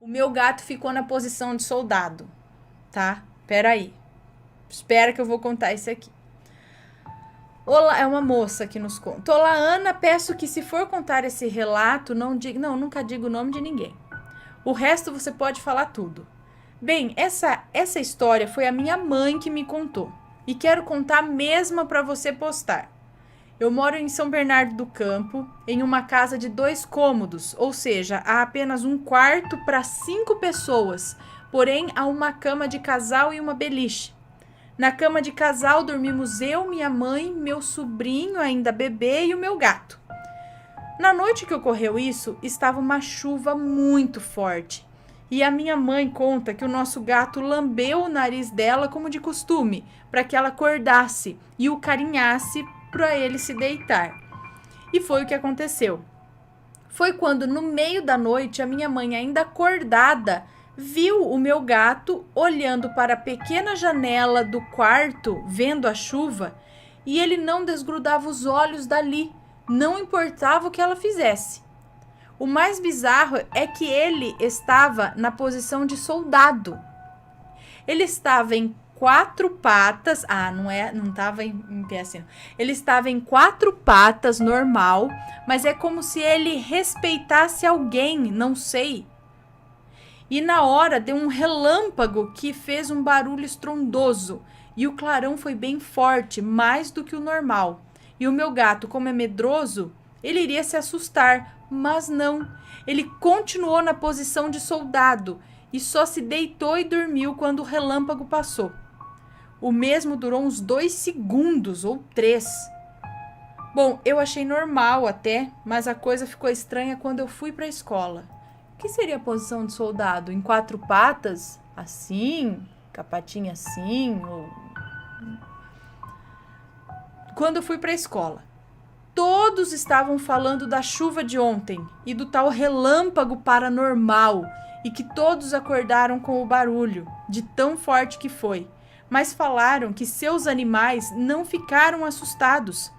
O meu gato ficou na posição de soldado, tá? Peraí. Espera que eu vou contar isso aqui. Olá, é uma moça que nos conta. Olá, Ana, peço que se for contar esse relato, não diga... Não, nunca diga o nome de ninguém. O resto você pode falar tudo. Bem, essa história foi a minha mãe que me contou. E quero contar mesmo para você postar. Eu moro em São Bernardo do Campo, em uma casa de 2 cômodos, ou seja, há apenas um quarto para 5 pessoas, porém há uma cama de casal e uma beliche. Na cama de casal dormimos eu, minha mãe, meu sobrinho, ainda bebê, e o meu gato. Na noite que ocorreu isso, estava uma chuva muito forte. E a minha mãe conta que o nosso gato lambeu o nariz dela como de costume, para que ela acordasse e o carinhasse para ele se deitar. E foi o que aconteceu. Foi quando, no meio da noite, a minha mãe, ainda acordada, viu o meu gato olhando para a pequena janela do quarto, vendo a chuva, e ele não desgrudava os olhos dali, não importava o que ela fizesse. O mais bizarro é que ele estava na posição de soldado. Ele estava em 4 patas. Não estava em pé assim. Ele estava em 4 patas, normal, mas é como se ele respeitasse alguém, não sei. E na hora deu um relâmpago que fez um barulho estrondoso. E o clarão foi bem forte, mais do que o normal. E o meu gato, como é medroso, ele iria se assustar, mas não. Ele continuou na posição de soldado e só se deitou e dormiu quando o relâmpago passou. O mesmo durou uns 2 segundos ou 3. Bom, eu achei normal até, mas a coisa ficou estranha quando eu fui para a escola. O que seria a posição de soldado? Em 4 patas? Assim? Com a patinha assim? Quando eu fui para a escola, todos estavam falando da chuva de ontem e do tal relâmpago paranormal e que todos acordaram com o barulho, de tão forte que foi. Mas falaram que seus animais não ficaram assustados,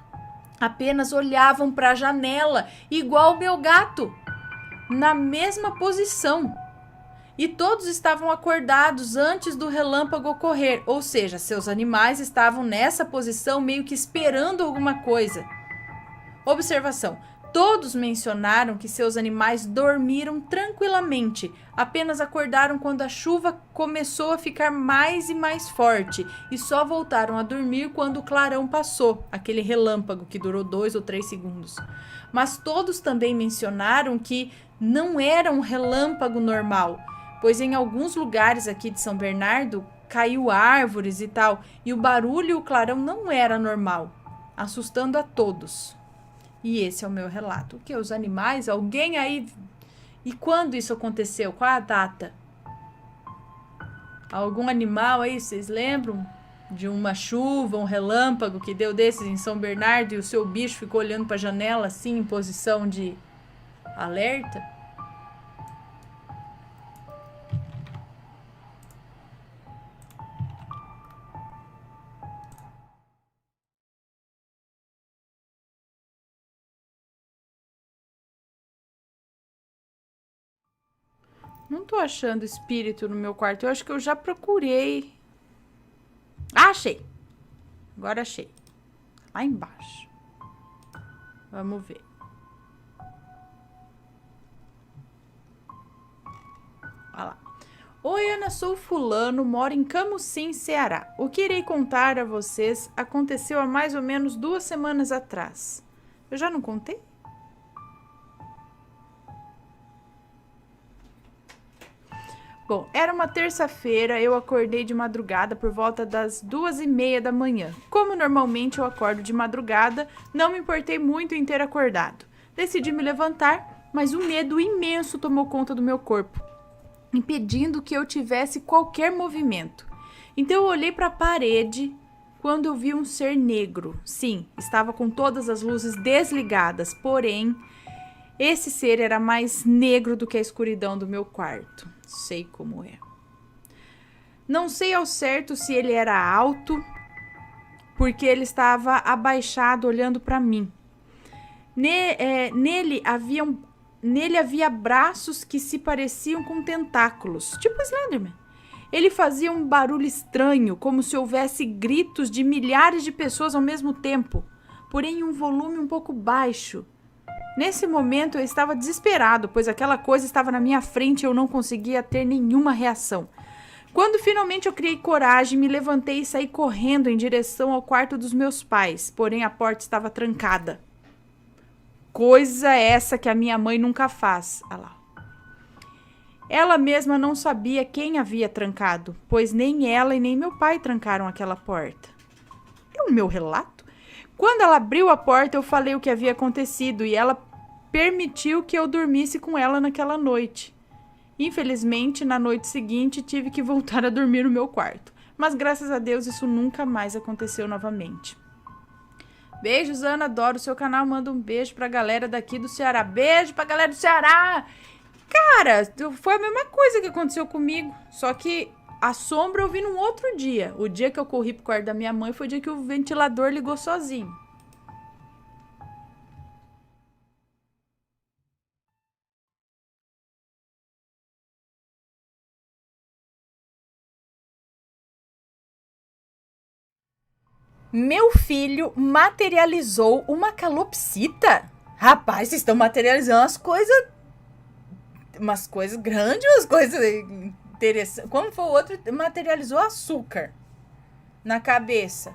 apenas olhavam para a janela, igual o meu gato, na mesma posição. E todos estavam acordados antes do relâmpago ocorrer, ou seja, seus animais estavam nessa posição meio que esperando alguma coisa. Observação: todos mencionaram que seus animais dormiram tranquilamente, apenas acordaram quando a chuva começou a ficar mais e mais forte e só voltaram a dormir quando o clarão passou, aquele relâmpago que durou 2 ou 3 segundos. Mas todos também mencionaram que não era um relâmpago normal, pois em alguns lugares aqui de São Bernardo caiu árvores e tal, e o barulho e o clarão não era normal, assustando a todos. E esse é o meu relato. O que? Os animais? Alguém aí... E quando isso aconteceu? Qual a data? Algum animal aí, vocês lembram? De uma chuva, um relâmpago que deu desses em São Bernardo e o seu bicho ficou olhando para a janela assim, em posição de alerta? Não tô achando espírito no meu quarto. Eu acho que eu já procurei. Ah, achei. Agora achei. Lá embaixo. Vamos ver. Olha lá. Oi, Ana, sou fulano, moro em Camusim, Ceará. O que irei contar a vocês aconteceu há mais ou menos 2 semanas atrás. Eu já não contei? Bom, era uma terça-feira, eu acordei de madrugada por volta das 2:30 da manhã. Como normalmente eu acordo de madrugada, não me importei muito em ter acordado. Decidi me levantar, mas um medo imenso tomou conta do meu corpo, impedindo que eu tivesse qualquer movimento. Então eu olhei para a parede quando eu vi um ser negro. Sim, estava com todas as luzes desligadas, porém esse ser era mais negro do que a escuridão do meu quarto. Sei como é. Não sei ao certo se ele era alto, porque ele estava abaixado olhando para mim. Nele havia nele havia braços que se pareciam com tentáculos, tipo Slenderman. Ele fazia um barulho estranho, como se houvesse gritos de milhares de pessoas ao mesmo tempo, porém em um volume um pouco baixo. Nesse momento eu estava desesperado, pois aquela coisa estava na minha frente e eu não conseguia ter nenhuma reação. Quando finalmente eu criei coragem, me levantei e saí correndo em direção ao quarto dos meus pais, porém a porta estava trancada. Coisa essa que a minha mãe nunca faz. Olha lá. Ela mesma não sabia quem havia trancado, pois nem ela e nem meu pai trancaram aquela porta. É o meu relato? Quando ela abriu a porta, eu falei o que havia acontecido e ela permitiu que eu dormisse com ela naquela noite. Infelizmente, na noite seguinte, tive que voltar a dormir no meu quarto. Mas, graças a Deus, isso nunca mais aconteceu novamente. Beijos, Ana. Adoro o seu canal. Manda um beijo pra galera daqui do Ceará. Beijo pra galera do Ceará! Cara, foi a mesma coisa que aconteceu comigo. Só que a sombra eu vi num outro dia. O dia que eu corri pro quarto da minha mãe foi o dia que o ventilador ligou sozinho. Meu filho materializou uma calopsita. Rapaz, vocês estão materializando umas coisas grandes, umas coisas interessantes. Como foi o outro? Materializou açúcar na cabeça,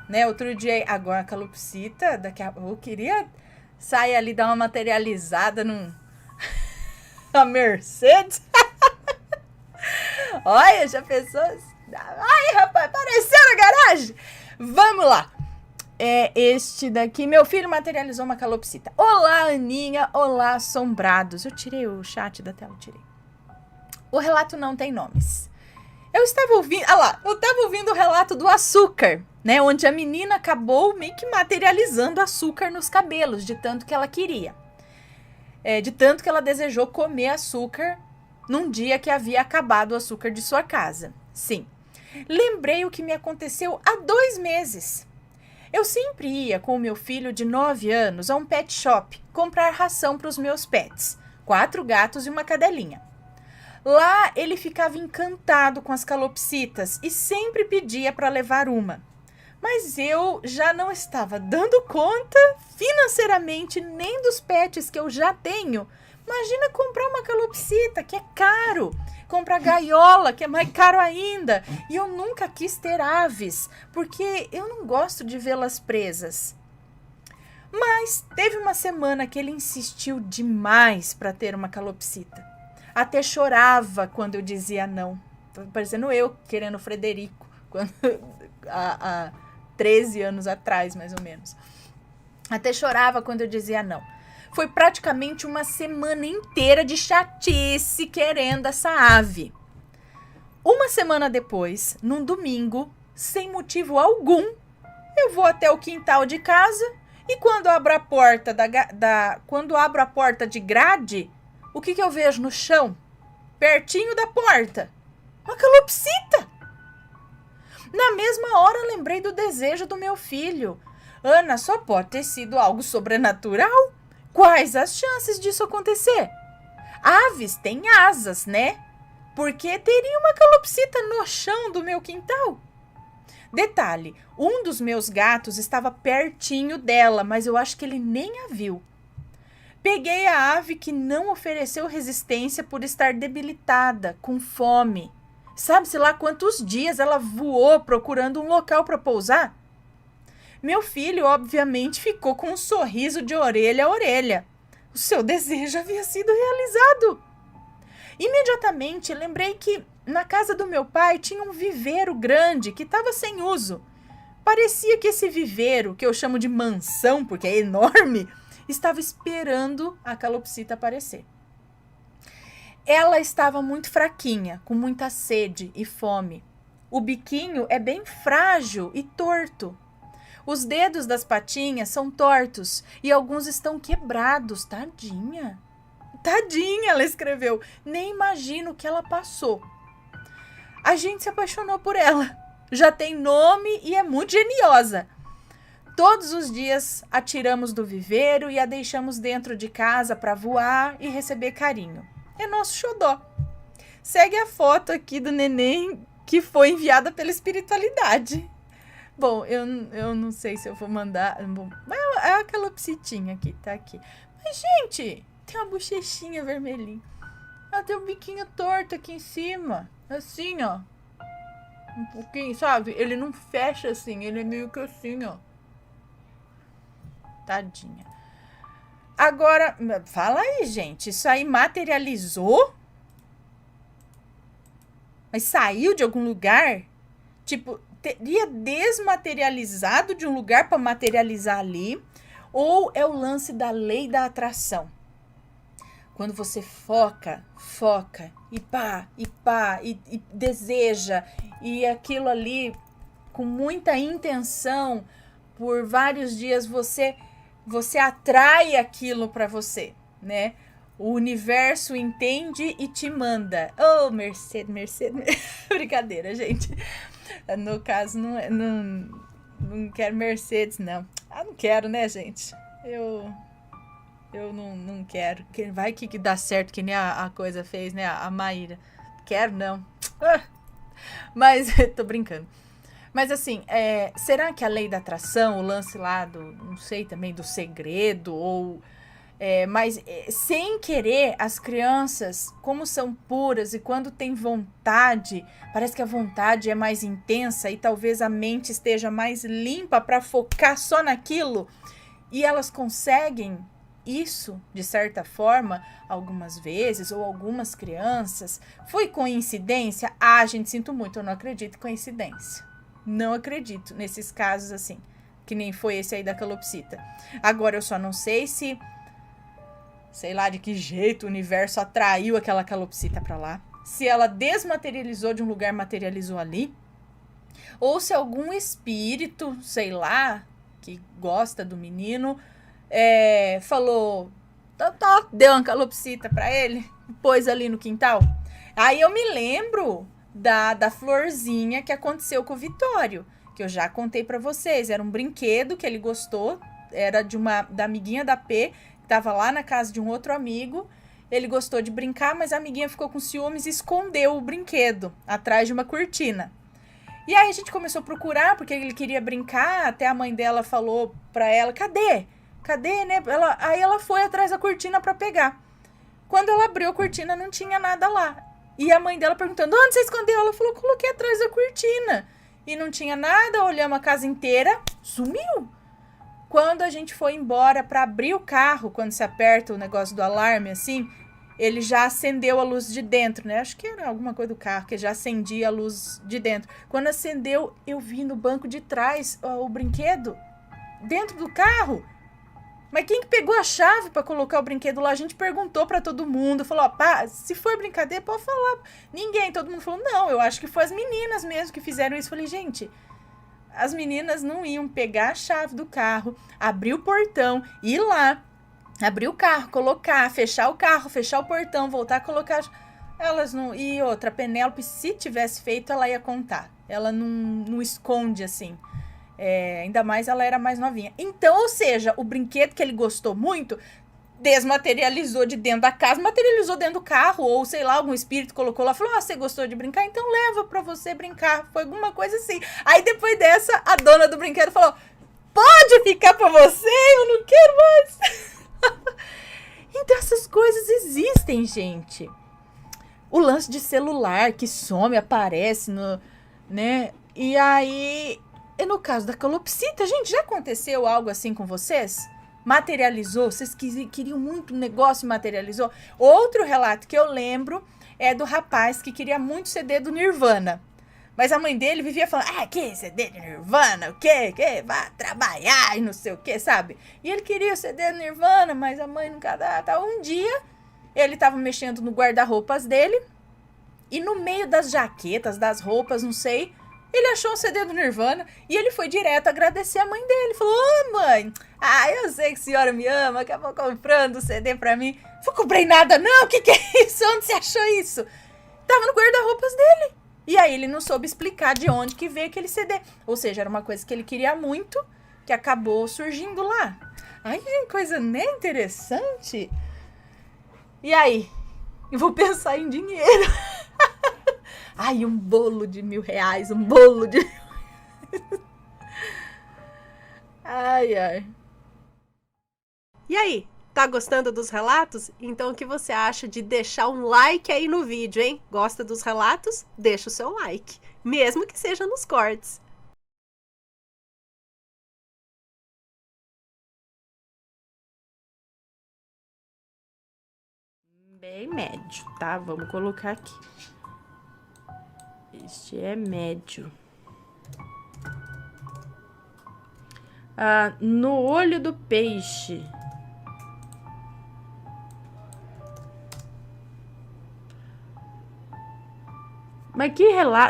né? Outro dia, agora a calopsita, eu queria sair ali, dar uma materializada a Mercedes. Olha, já pensou? Ai, rapaz, apareceu na garagem. Vamos lá. Este daqui, meu filho materializou uma calopsita. Olá, Aninha. Olá, assombrados. Eu tirei o chat da tela, tirei. O relato não tem nomes. Eu estava ouvindo o relato do açúcar, né? Onde a menina acabou meio que materializando açúcar nos cabelos, de tanto que ela queria. De tanto que ela desejou comer açúcar num dia que havia acabado o açúcar de sua casa. Sim. Lembrei o que me aconteceu há 2 meses. Eu sempre ia com o meu filho de 9 anos a um pet shop comprar ração para os meus pets, 4 gatos e uma cadelinha. Lá ele ficava encantado com as calopsitas e sempre pedia para levar uma. Mas eu já não estava dando conta financeiramente nem dos pets que eu já tenho. Imagina comprar uma calopsita, que é caro. Comprar gaiola, que é mais caro ainda. E eu nunca quis ter aves, porque eu não gosto de vê-las presas. Mas teve uma semana que ele insistiu demais para ter uma calopsita. Até chorava quando eu dizia não. Tô parecendo eu querendo o Frederico, há 13 anos atrás, mais ou menos. Até chorava quando eu dizia não. Foi praticamente uma semana inteira de chatice querendo essa ave. Uma semana depois, num domingo, sem motivo algum, eu vou até o quintal de casa e quando abro a porta quando abro a porta de grade, o que eu vejo no chão? Pertinho da porta. Uma calopsita! Na mesma hora lembrei do desejo do meu filho. Ana, só pode ter sido algo sobrenatural? Quais as chances disso acontecer? Aves têm asas, né? Por que teria uma calopsita no chão do meu quintal? Detalhe, um dos meus gatos estava pertinho dela, mas eu acho que ele nem a viu. Peguei a ave que não ofereceu resistência por estar debilitada, com fome. Sabe-se lá quantos dias ela voou procurando um local para pousar? Meu filho, obviamente, ficou com um sorriso de orelha a orelha. O seu desejo havia sido realizado. Imediatamente lembrei que na casa do meu pai tinha um viveiro grande que estava sem uso. Parecia que esse viveiro, que eu chamo de mansão porque é enorme, estava esperando a calopsita aparecer. Ela estava muito fraquinha, com muita sede e fome. O biquinho é bem frágil e torto. Os dedos das patinhas são tortos e alguns estão quebrados. Tadinha. Tadinha, ela escreveu. Nem imagino o que ela passou. A gente se apaixonou por ela. Já tem nome e é muito geniosa. Todos os dias a tiramos do viveiro e a deixamos dentro de casa para voar e receber carinho. É nosso xodó. Segue a foto aqui do neném que foi enviada pela espiritualidade. Bom, eu não sei se eu vou mandar. Bom, é a calopsitinha aqui, tá aqui. Mas, gente, tem uma bochechinha vermelhinha. Ela tem um biquinho torto aqui em cima. Assim, ó. Um pouquinho, sabe? Ele não fecha assim, ele é meio que assim, ó. Tadinha. Agora, fala aí, gente. Isso aí materializou? Mas saiu de algum lugar? Tipo, teria desmaterializado de um lugar para materializar ali? Ou é o lance da lei da atração? Quando você foca e deseja, e aquilo ali com muita intenção, por vários dias você atrai aquilo para você, né? O universo entende e te manda. Oh, Mercedes. Brincadeira, gente. No caso, não quero Mercedes, não. Ah, não quero, né, gente? Eu não quero. Vai que dá certo, que nem a coisa fez, né? A Maíra. Quero, não. Mas, tô brincando. Mas assim, será que a lei da atração, o lance lá não sei também, do segredo, ou... mas sem querer, as crianças, como são puras e quando tem vontade, parece que a vontade é mais intensa e talvez a mente esteja mais limpa para focar só naquilo, e elas conseguem isso, de certa forma, algumas vezes, ou algumas crianças. Foi coincidência? Ah, gente, sinto muito, eu não acredito em coincidência. Não acredito nesses casos assim, que nem foi esse aí da calopsita. Agora, eu só não sei se, sei lá de que jeito o universo atraiu aquela calopsita pra lá, se ela desmaterializou de um lugar, materializou ali, ou se algum espírito, sei lá, que gosta do menino, falou, deu uma calopsita pra ele, pôs ali no quintal. Aí eu me lembro da florzinha que aconteceu com o Vitório, que eu já contei pra vocês. Era um brinquedo que ele gostou, era da amiguinha da P, que tava lá na casa de um outro amigo. Ele gostou de brincar, mas a amiguinha ficou com ciúmes e escondeu o brinquedo atrás de uma cortina. E aí a gente começou a procurar, porque ele queria brincar, até a mãe dela falou pra ela, cadê, né? Aí ela foi atrás da cortina pra pegar. Quando ela abriu a cortina, não tinha nada lá. E a mãe dela perguntando, onde você escondeu? Ela falou, coloquei atrás da cortina. E não tinha nada, olhamos a casa inteira, sumiu. Quando a gente foi embora para abrir o carro, quando se aperta o negócio do alarme, assim, ele já acendeu a luz de dentro, né? Acho que era alguma coisa do carro, que já acendia a luz de dentro. Quando acendeu, eu vi no banco de trás o brinquedo dentro do carro. Mas quem que pegou a chave para colocar o brinquedo lá? A gente perguntou para todo mundo, falou, pá, se for brincadeira, pode falar. Ninguém, todo mundo falou, não, eu acho que foi as meninas mesmo que fizeram isso. Falei, gente, as meninas não iam pegar a chave do carro, abrir o portão, ir lá, abrir o carro, colocar, fechar o carro, fechar o portão, voltar a colocar. Elas não... E outra, a Penélope, se tivesse feito, ela ia contar. Ela não esconde assim. Ainda mais ela era mais novinha. Então, ou seja, o brinquedo que ele gostou muito desmaterializou de dentro da casa, materializou dentro do carro, ou sei lá, algum espírito colocou lá, falou, você gostou de brincar? Então leva pra você brincar. Foi alguma coisa assim. Aí depois dessa, a dona do brinquedo falou, pode ficar pra você, eu não quero mais. Então essas coisas existem, gente. O lance de celular que some, aparece, né? E aí... E no caso da calopsita, gente, já aconteceu algo assim com vocês? Materializou? Vocês queriam muito um negócio e materializou? Outro relato que eu lembro é do rapaz que queria muito CD do Nirvana. Mas a mãe dele vivia falando, que CD do Nirvana? O quê? Vai trabalhar e não sei o quê, sabe? E ele queria o CD do Nirvana, mas a mãe nunca dava. Um dia, ele tava mexendo no guarda-roupas dele e no meio das jaquetas, das roupas, não sei... Ele achou um CD do Nirvana e ele foi direto agradecer a mãe dele. Falou, mãe, eu sei que a senhora me ama, acabou comprando o CD pra mim. Não comprei nada não, o que é isso? Onde você achou isso? Tava no guarda-roupas dele. E aí ele não soube explicar de onde que veio aquele CD. Ou seja, era uma coisa que ele queria muito, que acabou surgindo lá. Ai, que coisa nem interessante. E aí? Eu vou pensar em dinheiro. Ai, um bolo de R$1.000, um bolo de... Ai, ai. E aí, tá gostando dos relatos? Então o que você acha de deixar um like aí no vídeo, hein? Gosta dos relatos? Deixa o seu like, mesmo que seja nos cortes. Bem médio, tá? Vamos colocar aqui. Este é médio. No olho do peixe. Mas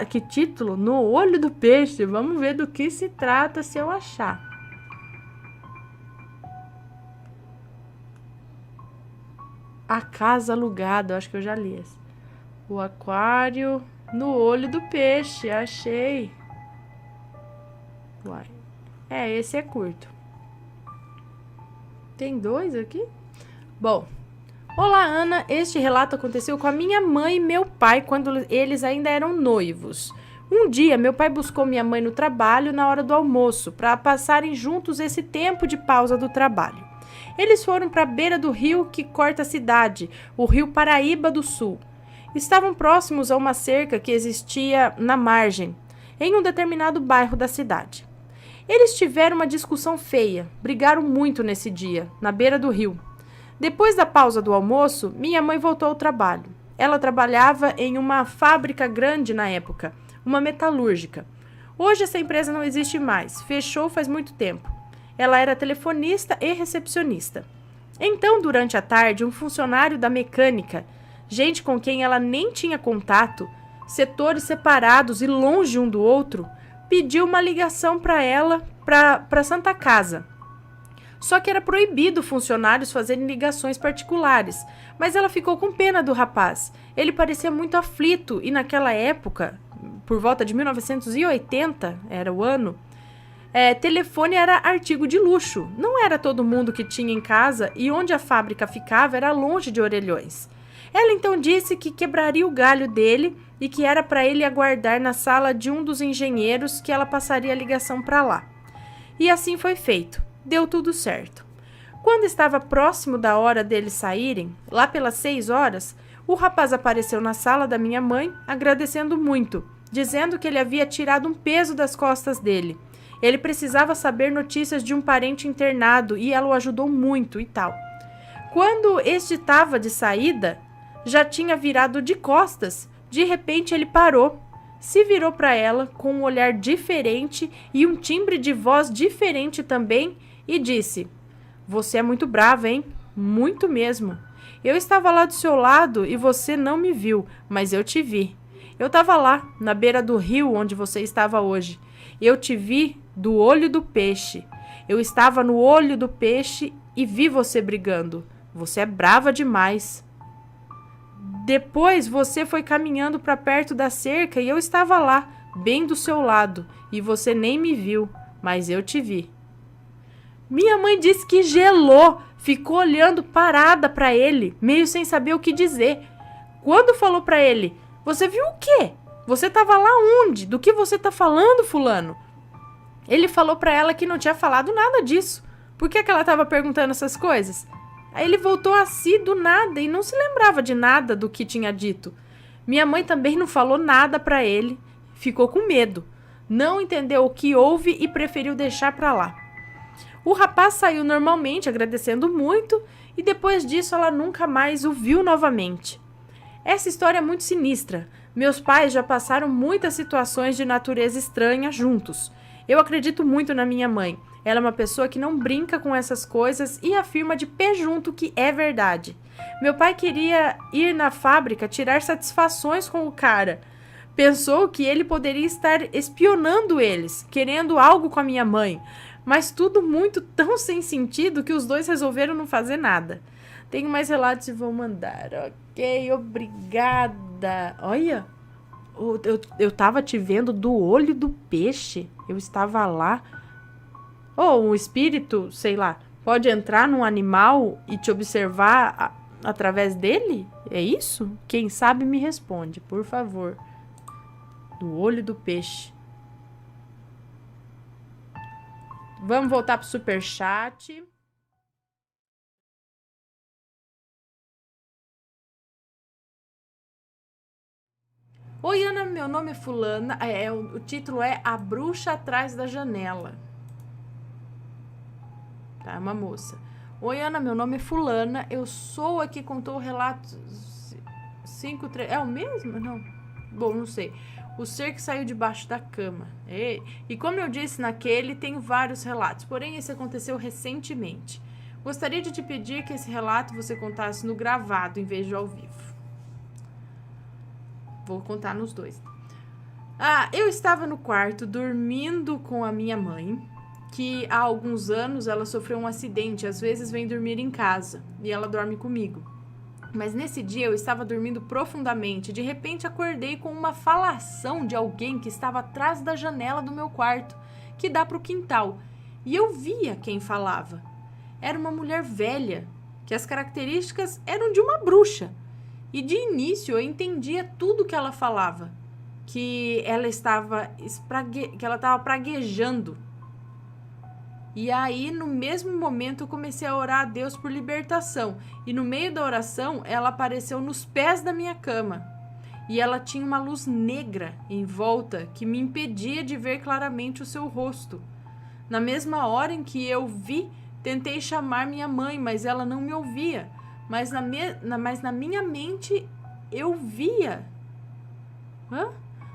que título? No olho do peixe. Vamos ver do que se trata se eu achar. A casa alugada, eu acho que eu já li esse. O aquário no olho do peixe, achei. Uai. Esse é curto. Tem 2 aqui? Bom. Olá, Ana. Este relato aconteceu com a minha mãe e meu pai quando eles ainda eram noivos. Um dia, meu pai buscou minha mãe no trabalho na hora do almoço para passarem juntos esse tempo de pausa do trabalho. Eles foram para a beira do rio que corta a cidade, o Rio Paraíba do Sul. Estavam próximos a uma cerca que existia na margem, em um determinado bairro da cidade. Eles tiveram uma discussão feia, brigaram muito nesse dia, na beira do rio. Depois da pausa do almoço, minha mãe voltou ao trabalho. Ela trabalhava em uma fábrica grande na época, uma metalúrgica. Hoje essa empresa não existe mais, fechou faz muito tempo. Ela era telefonista e recepcionista. Então, durante a tarde, um funcionário da mecânica, gente com quem ela nem tinha contato, setores separados e longe um do outro, pediu uma ligação para ela, para Santa Casa. Só que era proibido funcionários fazerem ligações particulares, mas ela ficou com pena do rapaz. Ele parecia muito aflito e naquela época, por volta de 1980, era o ano, telefone era artigo de luxo. Não era todo mundo que tinha em casa e onde a fábrica ficava era longe de Orelhões. Ela então disse que quebraria o galho dele e que era para ele aguardar na sala de um dos engenheiros que ela passaria a ligação para lá. E assim foi feito. Deu tudo certo. Quando estava próximo da hora deles saírem, lá pelas 6 horas, o rapaz apareceu na sala da minha mãe, agradecendo muito, dizendo que ele havia tirado um peso das costas dele. Ele precisava saber notícias de um parente internado e ela o ajudou muito e tal. Quando este estava de saída, já tinha virado de costas. De repente ele parou, se virou para ela com um olhar diferente e um timbre de voz diferente também e disse: "Você é muito brava, hein? Muito mesmo. Eu estava lá do seu lado e você não me viu, mas eu te vi. Eu estava lá, na beira do rio onde você estava hoje. Eu te vi do olho do peixe. Eu estava no olho do peixe e vi você brigando. Você é brava demais. Depois você foi caminhando para perto da cerca e eu estava lá, bem do seu lado, e você nem me viu, mas eu te vi." Minha mãe disse que gelou, ficou olhando parada para ele, meio sem saber o que dizer. Quando falou para ele: "Você viu o quê? Você estava lá onde? Do que você está falando, fulano?" Ele falou para ela que não tinha falado nada disso. Por que ela estava perguntando essas coisas? Aí ele voltou a si do nada e não se lembrava de nada do que tinha dito. Minha mãe também não falou nada para ele, ficou com medo. Não entendeu o que houve e preferiu deixar para lá. O rapaz saiu normalmente, agradecendo muito, e depois disso ela nunca mais o viu novamente. Essa história é muito sinistra. Meus pais já passaram muitas situações de natureza estranha juntos. Eu acredito muito na minha mãe. Ela é uma pessoa que não brinca com essas coisas e afirma de pé junto que é verdade. Meu pai queria ir na fábrica tirar satisfações com o cara. Pensou que ele poderia estar espionando eles, querendo algo com a minha mãe. Mas tudo muito tão sem sentido que os dois resolveram não fazer nada. Tenho mais relatos e vou mandar. Ok, obrigada. Olha, eu tava te vendo do olho do peixe. Eu estava lá. Ou um espírito, sei lá, pode entrar num animal e te observar através dele? É isso? Quem sabe me responde, por favor. Do olho do peixe. Vamos voltar pro superchat. Oi, Ana, meu nome é fulana. O título é A Bruxa Atrás da Janela. Tá, uma moça. Oi, Ana, meu nome é fulana. Eu sou a que contou o relato 53... É o mesmo? Não. Bom, não sei. O ser que saiu debaixo da cama. E como eu disse naquele, tenho vários relatos. Porém, esse aconteceu recentemente. Gostaria de te pedir que esse relato você contasse no gravado em vez de ao vivo. Vou contar nos dois. Eu estava no quarto dormindo com a minha mãe, que há alguns anos ela sofreu um acidente, às vezes vem dormir em casa e ela dorme comigo. Mas nesse dia eu estava dormindo profundamente, de repente acordei com uma falação de alguém que estava atrás da janela do meu quarto, que dá para o quintal, e eu via quem falava. Era uma mulher velha, que as características eram de uma bruxa. E de início eu entendia tudo que ela falava, que ela estava praguejando. E aí, no mesmo momento, eu comecei a orar a Deus por libertação. E no meio da oração, ela apareceu nos pés da minha cama. E ela tinha uma luz negra em volta que me impedia de ver claramente o seu rosto. Na mesma hora em que eu vi, tentei chamar minha mãe, mas ela não me ouvia. Mas na minha mente eu via.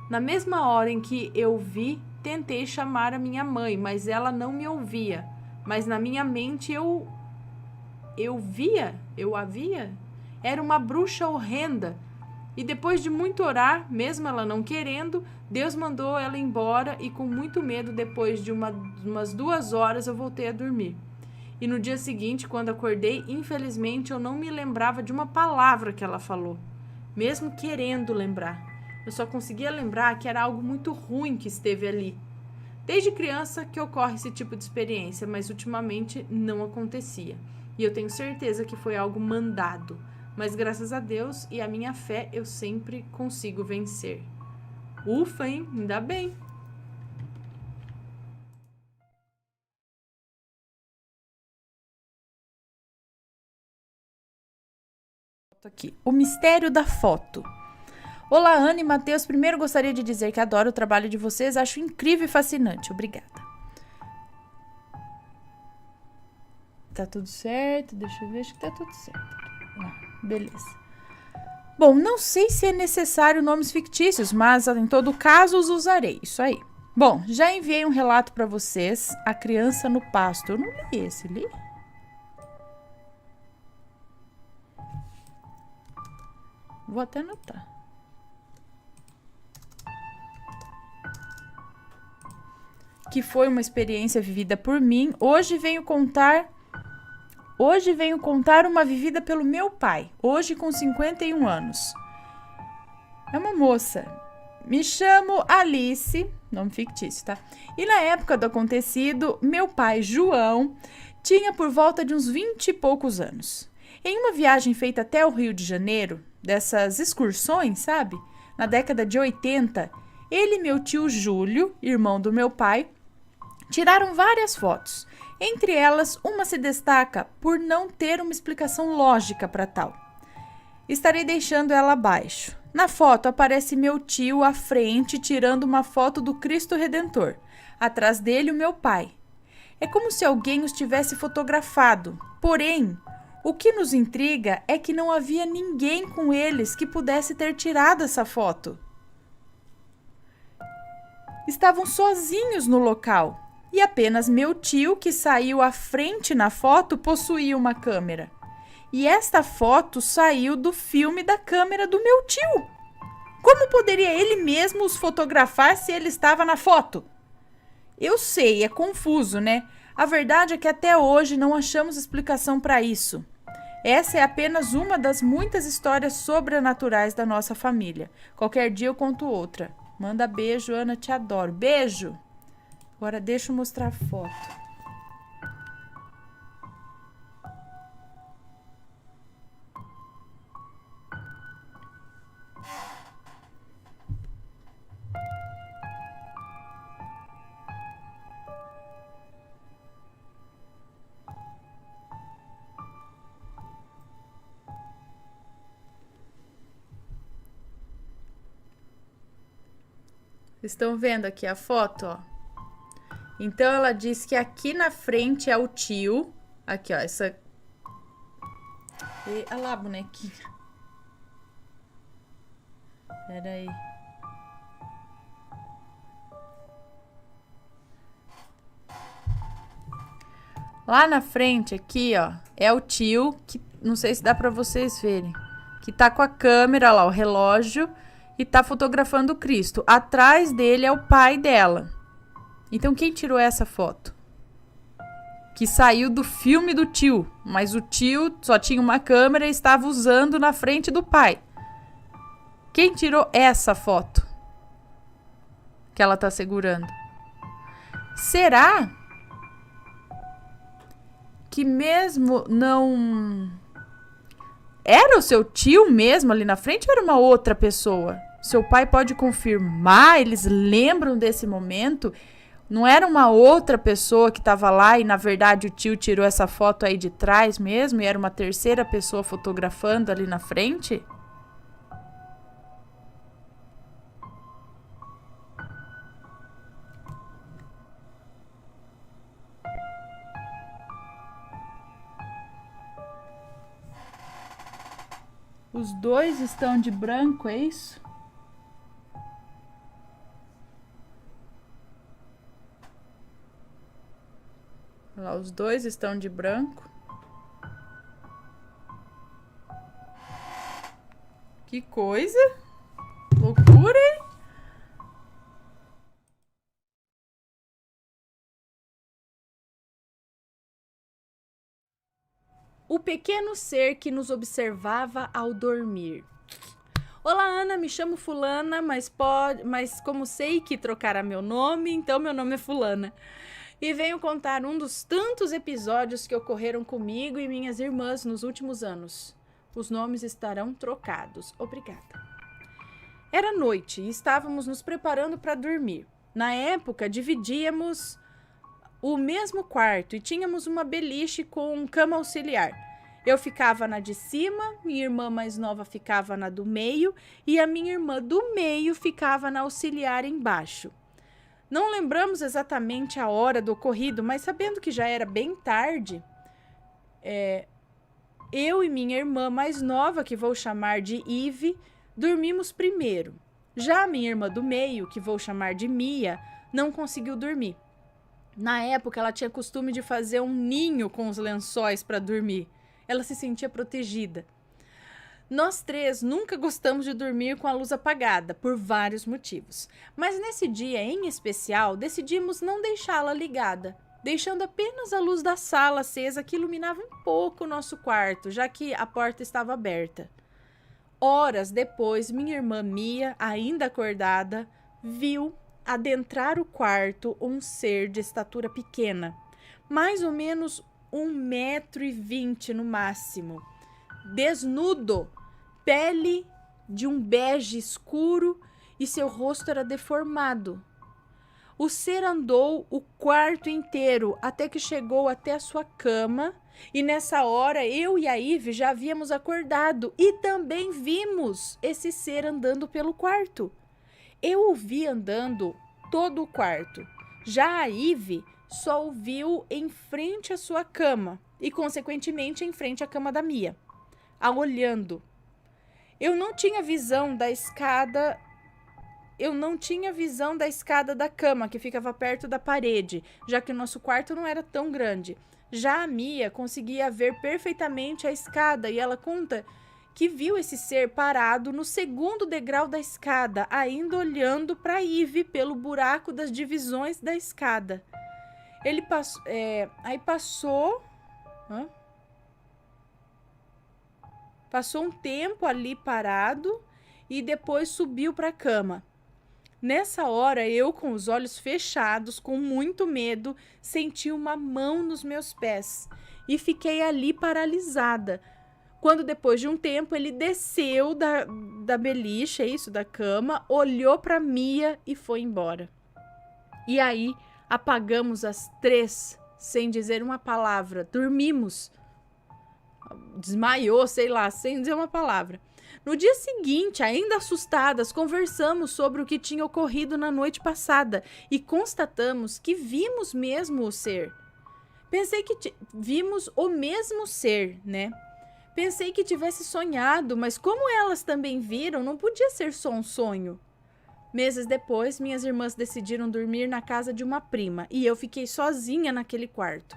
Na mesma hora em que eu vi, tentei chamar a minha mãe, mas ela não me ouvia. Mas na minha mente eu a via. Era uma bruxa horrenda. E depois de muito orar, mesmo ela não querendo, Deus mandou ela embora e com muito medo, depois de umas 2 horas, eu voltei a dormir. E no dia seguinte, quando acordei, infelizmente eu não me lembrava de uma palavra que ela falou, mesmo querendo lembrar. Eu só conseguia lembrar que era algo muito ruim que esteve ali. Desde criança que ocorre esse tipo de experiência, mas ultimamente não acontecia. E eu tenho certeza que foi algo mandado. Mas graças a Deus e à minha fé, eu sempre consigo vencer. Ufa, hein? Ainda bem. Aqui. O mistério da foto. Olá, Ana e Matheus. Primeiro gostaria de dizer que adoro o trabalho de vocês. Acho incrível e fascinante. Obrigada. Tá tudo certo? Deixa eu ver. Acho que tá tudo certo. Beleza. Bom, não sei se é necessário nomes fictícios, mas em todo caso os usarei. Isso aí. Bom, já enviei um relato para vocês. A criança no pasto. Eu não li esse. Li? Vou até anotar. Que foi uma experiência vivida por mim. Hoje venho contar uma vivida pelo meu pai. Hoje com 51 anos. É uma moça. Me chamo Alice, nome fictício, tá? E na época do acontecido, meu pai, João, tinha por volta de uns 20 e poucos anos. Em uma viagem feita até o Rio de Janeiro, dessas excursões, sabe? Na década de 80, ele e meu tio Júlio, irmão do meu pai, tiraram várias fotos. Entre elas, uma se destaca por não ter uma explicação lógica para tal. Estarei deixando ela abaixo. Na foto aparece meu tio à frente tirando uma foto do Cristo Redentor. Atrás dele, o meu pai. É como se alguém os tivesse fotografado. Porém, o que nos intriga é que não havia ninguém com eles que pudesse ter tirado essa foto. Estavam sozinhos no local e apenas meu tio, que saiu à frente na foto, possuía uma câmera. E esta foto saiu do filme da câmera do meu tio. Como poderia ele mesmo os fotografar se ele estava na foto? Eu sei, é confuso, né? A verdade é que até hoje não achamos explicação para isso. Essa é apenas uma das muitas histórias sobrenaturais da nossa família. Qualquer dia eu conto outra. Manda beijo, Ana, te adoro. Beijo! Agora deixa eu mostrar a foto. Estão vendo aqui a foto, ó? Então, ela diz que aqui na frente é o tio. Aqui, ó, essa... E, olha lá a bonequinha. Pera aí. Lá na frente, aqui, ó, é o tio, que não sei se dá pra vocês verem, que tá com a câmera lá, o relógio, e tá fotografando o Cristo. Atrás dele é o pai dela. Então, quem tirou essa foto? Que saiu do filme do tio, mas o tio só tinha uma câmera e estava usando na frente do pai. Quem tirou essa foto? Que ela tá segurando. Será que mesmo não... Era o seu tio mesmo ali na frente ou era uma outra pessoa? Seu pai pode confirmar? Eles lembram desse momento? Não era uma outra pessoa que estava lá e, na verdade, o tio tirou essa foto aí de trás mesmo e era uma terceira pessoa fotografando ali na frente? Os dois estão de branco, é isso? Olha lá, os dois estão de branco. Que coisa! Loucura, hein? O pequeno ser que nos observava ao dormir. Olá, Ana, me chamo Fulana, mas como sei que trocará meu nome, então meu nome é Fulana. E venho contar um dos tantos episódios que ocorreram comigo e minhas irmãs nos últimos anos. Os nomes estarão trocados. Obrigada. Era noite e estávamos nos preparando para dormir. Na época, dividíamos o mesmo quarto e tínhamos uma beliche com cama auxiliar. Eu ficava na de cima, minha irmã mais nova ficava na do meio e a minha irmã do meio ficava na auxiliar embaixo. Não lembramos exatamente a hora do ocorrido, mas sabendo que já era bem tarde, eu e minha irmã mais nova, que vou chamar de Ive, dormimos primeiro. Já a minha irmã do meio, que vou chamar de Mia, não conseguiu dormir. Na época, ela tinha costume de fazer um ninho com os lençóis para dormir. Ela se sentia protegida. Nós três nunca gostamos de dormir com a luz apagada, por vários motivos. Mas nesse dia em especial, decidimos não deixá-la ligada, deixando apenas a luz da sala acesa que iluminava um pouco o nosso quarto, já que a porta estava aberta. Horas depois, minha irmã Mia, ainda acordada, viu adentrar o quarto um ser de estatura pequena, mais ou menos 1,20 m no máximo, desnudo, pele de um bege escuro e seu rosto era deformado. O ser andou o quarto inteiro até que chegou até a sua cama e nessa hora eu e a Ive já havíamos acordado e também vimos esse ser andando pelo quarto. Eu o vi andando todo o quarto. Já a Ive só o viu em frente à sua cama e, consequentemente, em frente à cama da Mia, olhando. Eu não tinha visão da escada da cama, que ficava perto da parede, já que o nosso quarto não era tão grande. Já a Mia conseguia ver perfeitamente a escada e ela conta que viu esse ser parado no segundo degrau da escada, ainda olhando para Ive pelo buraco das divisões da escada. Ele passou... Passou um tempo ali parado e depois subiu para a cama. Nessa hora, eu, com os olhos fechados, com muito medo, senti uma mão nos meus pés e fiquei ali paralisada. Quando, depois de um tempo, ele desceu da beliche, da cama, olhou para Mia e foi embora. E aí, apagamos as três, sem dizer uma palavra. Dormimos. Desmaiou, sem dizer uma palavra. No dia seguinte, ainda assustadas, conversamos sobre o que tinha ocorrido na noite passada e constatamos que vimos mesmo o ser. Pensei que vimos o mesmo ser, né? Pensei que tivesse sonhado, mas como elas também viram, não podia ser só um sonho. Meses depois, minhas irmãs decidiram dormir na casa de uma prima e eu fiquei sozinha naquele quarto.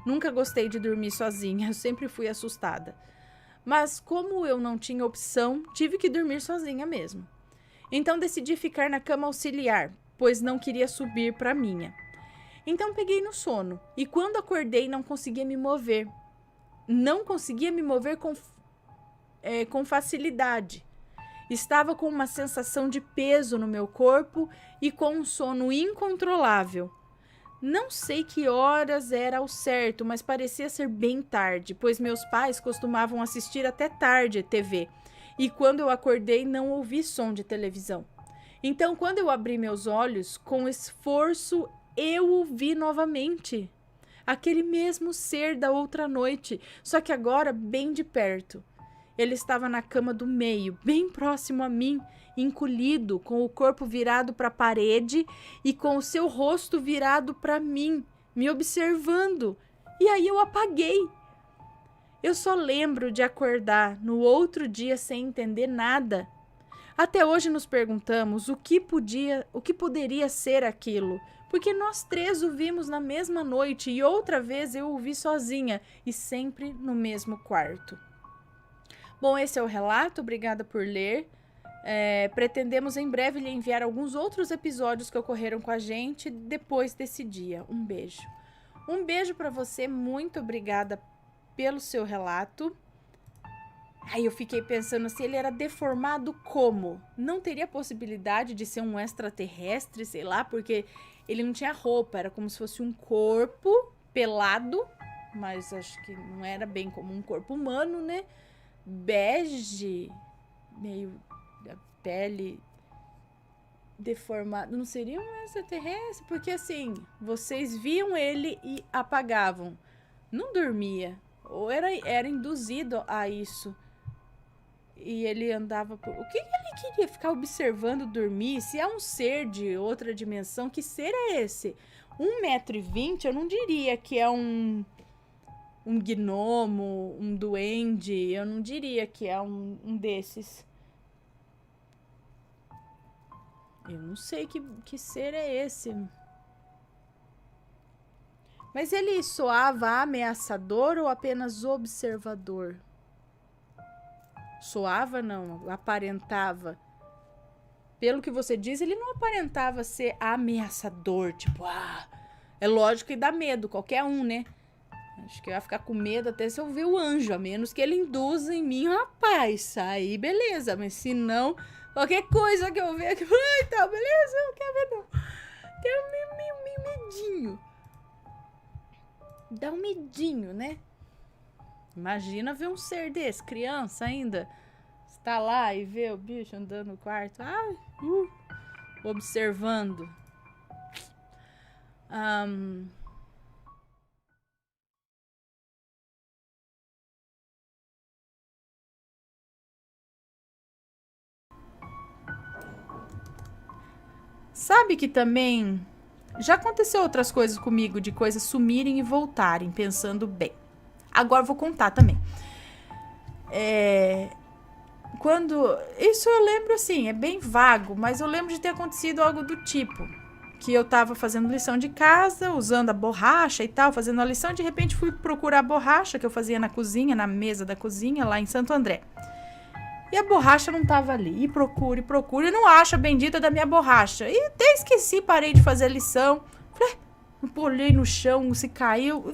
Nunca gostei de dormir sozinha, eu sempre fui assustada. Mas como eu não tinha opção, tive que dormir sozinha mesmo. Então decidi ficar na cama auxiliar, pois não queria subir para a minha. Então peguei no sono e quando acordei não conseguia me mover. Não conseguia me mover com facilidade. Estava com uma sensação de peso no meu corpo e com um sono incontrolável. Não sei que horas era ao certo, mas parecia ser bem tarde, pois meus pais costumavam assistir até tarde TV. E quando eu acordei, não ouvi som de televisão. Então, quando eu abri meus olhos, com esforço, eu o vi novamente. Aquele mesmo ser da outra noite, só que agora bem de perto. Ele estava na cama do meio, bem próximo a mim, encolhido, com o corpo virado para a parede e com o seu rosto virado para mim, me observando. E aí eu apaguei. Eu só lembro de acordar no outro dia sem entender nada. Até hoje nos perguntamos o que poderia ser aquilo, porque nós três o vimos na mesma noite e outra vez eu o vi sozinha e sempre no mesmo quarto. Bom, esse é o relato, obrigada por ler. Pretendemos em breve lhe enviar alguns outros episódios que ocorreram com a gente depois desse dia. Um beijo. Um beijo para você, muito obrigada pelo seu relato. Aí eu fiquei pensando assim, ele era deformado como? Não teria possibilidade de ser um extraterrestre, sei lá, porque ele não tinha roupa, era como se fosse um corpo pelado, mas acho que não era bem como um corpo humano, né? Bege, meio da pele deformada, não seria um extraterrestre? Porque assim, vocês viam ele e apagavam, não dormia, ou era induzido a isso, e ele andava por... O que ele queria? Ficar observando dormir? Se é um ser de outra dimensão, que ser é esse? 1,20 m, eu não diria que é um gnomo, um duende, eu não diria que é um desses. Eu não sei que ser é esse. Mas ele soava ameaçador ou apenas observador? Soava não, aparentava. Pelo que você diz, ele não aparentava ser ameaçador, tipo, é lógico que dá medo, qualquer um, né? Acho que eu ia ficar com medo até se eu ver o anjo, a menos que ele induza em mim, rapaz, aí beleza, mas se não, qualquer coisa que eu ver aqui, tá, beleza, eu não quero ver não. Tenho medinho. Dá um medinho, né? Imagina ver um ser desse, criança ainda, está lá e vê o bicho andando no quarto, observando. Sabe que também já aconteceu outras coisas comigo, de coisas sumirem e voltarem, pensando bem. Agora vou contar também. Isso eu lembro assim, é bem vago, mas eu lembro de ter acontecido algo do tipo. Que eu tava fazendo lição de casa, usando a borracha e tal, fazendo a lição, de repente fui procurar a borracha que eu fazia na cozinha, na mesa da cozinha, lá em Santo André. E a borracha não tava ali. E procuro, e não acho a bendita da minha borracha. E até esqueci, parei de fazer a lição. Falei, pulei no chão, se caiu.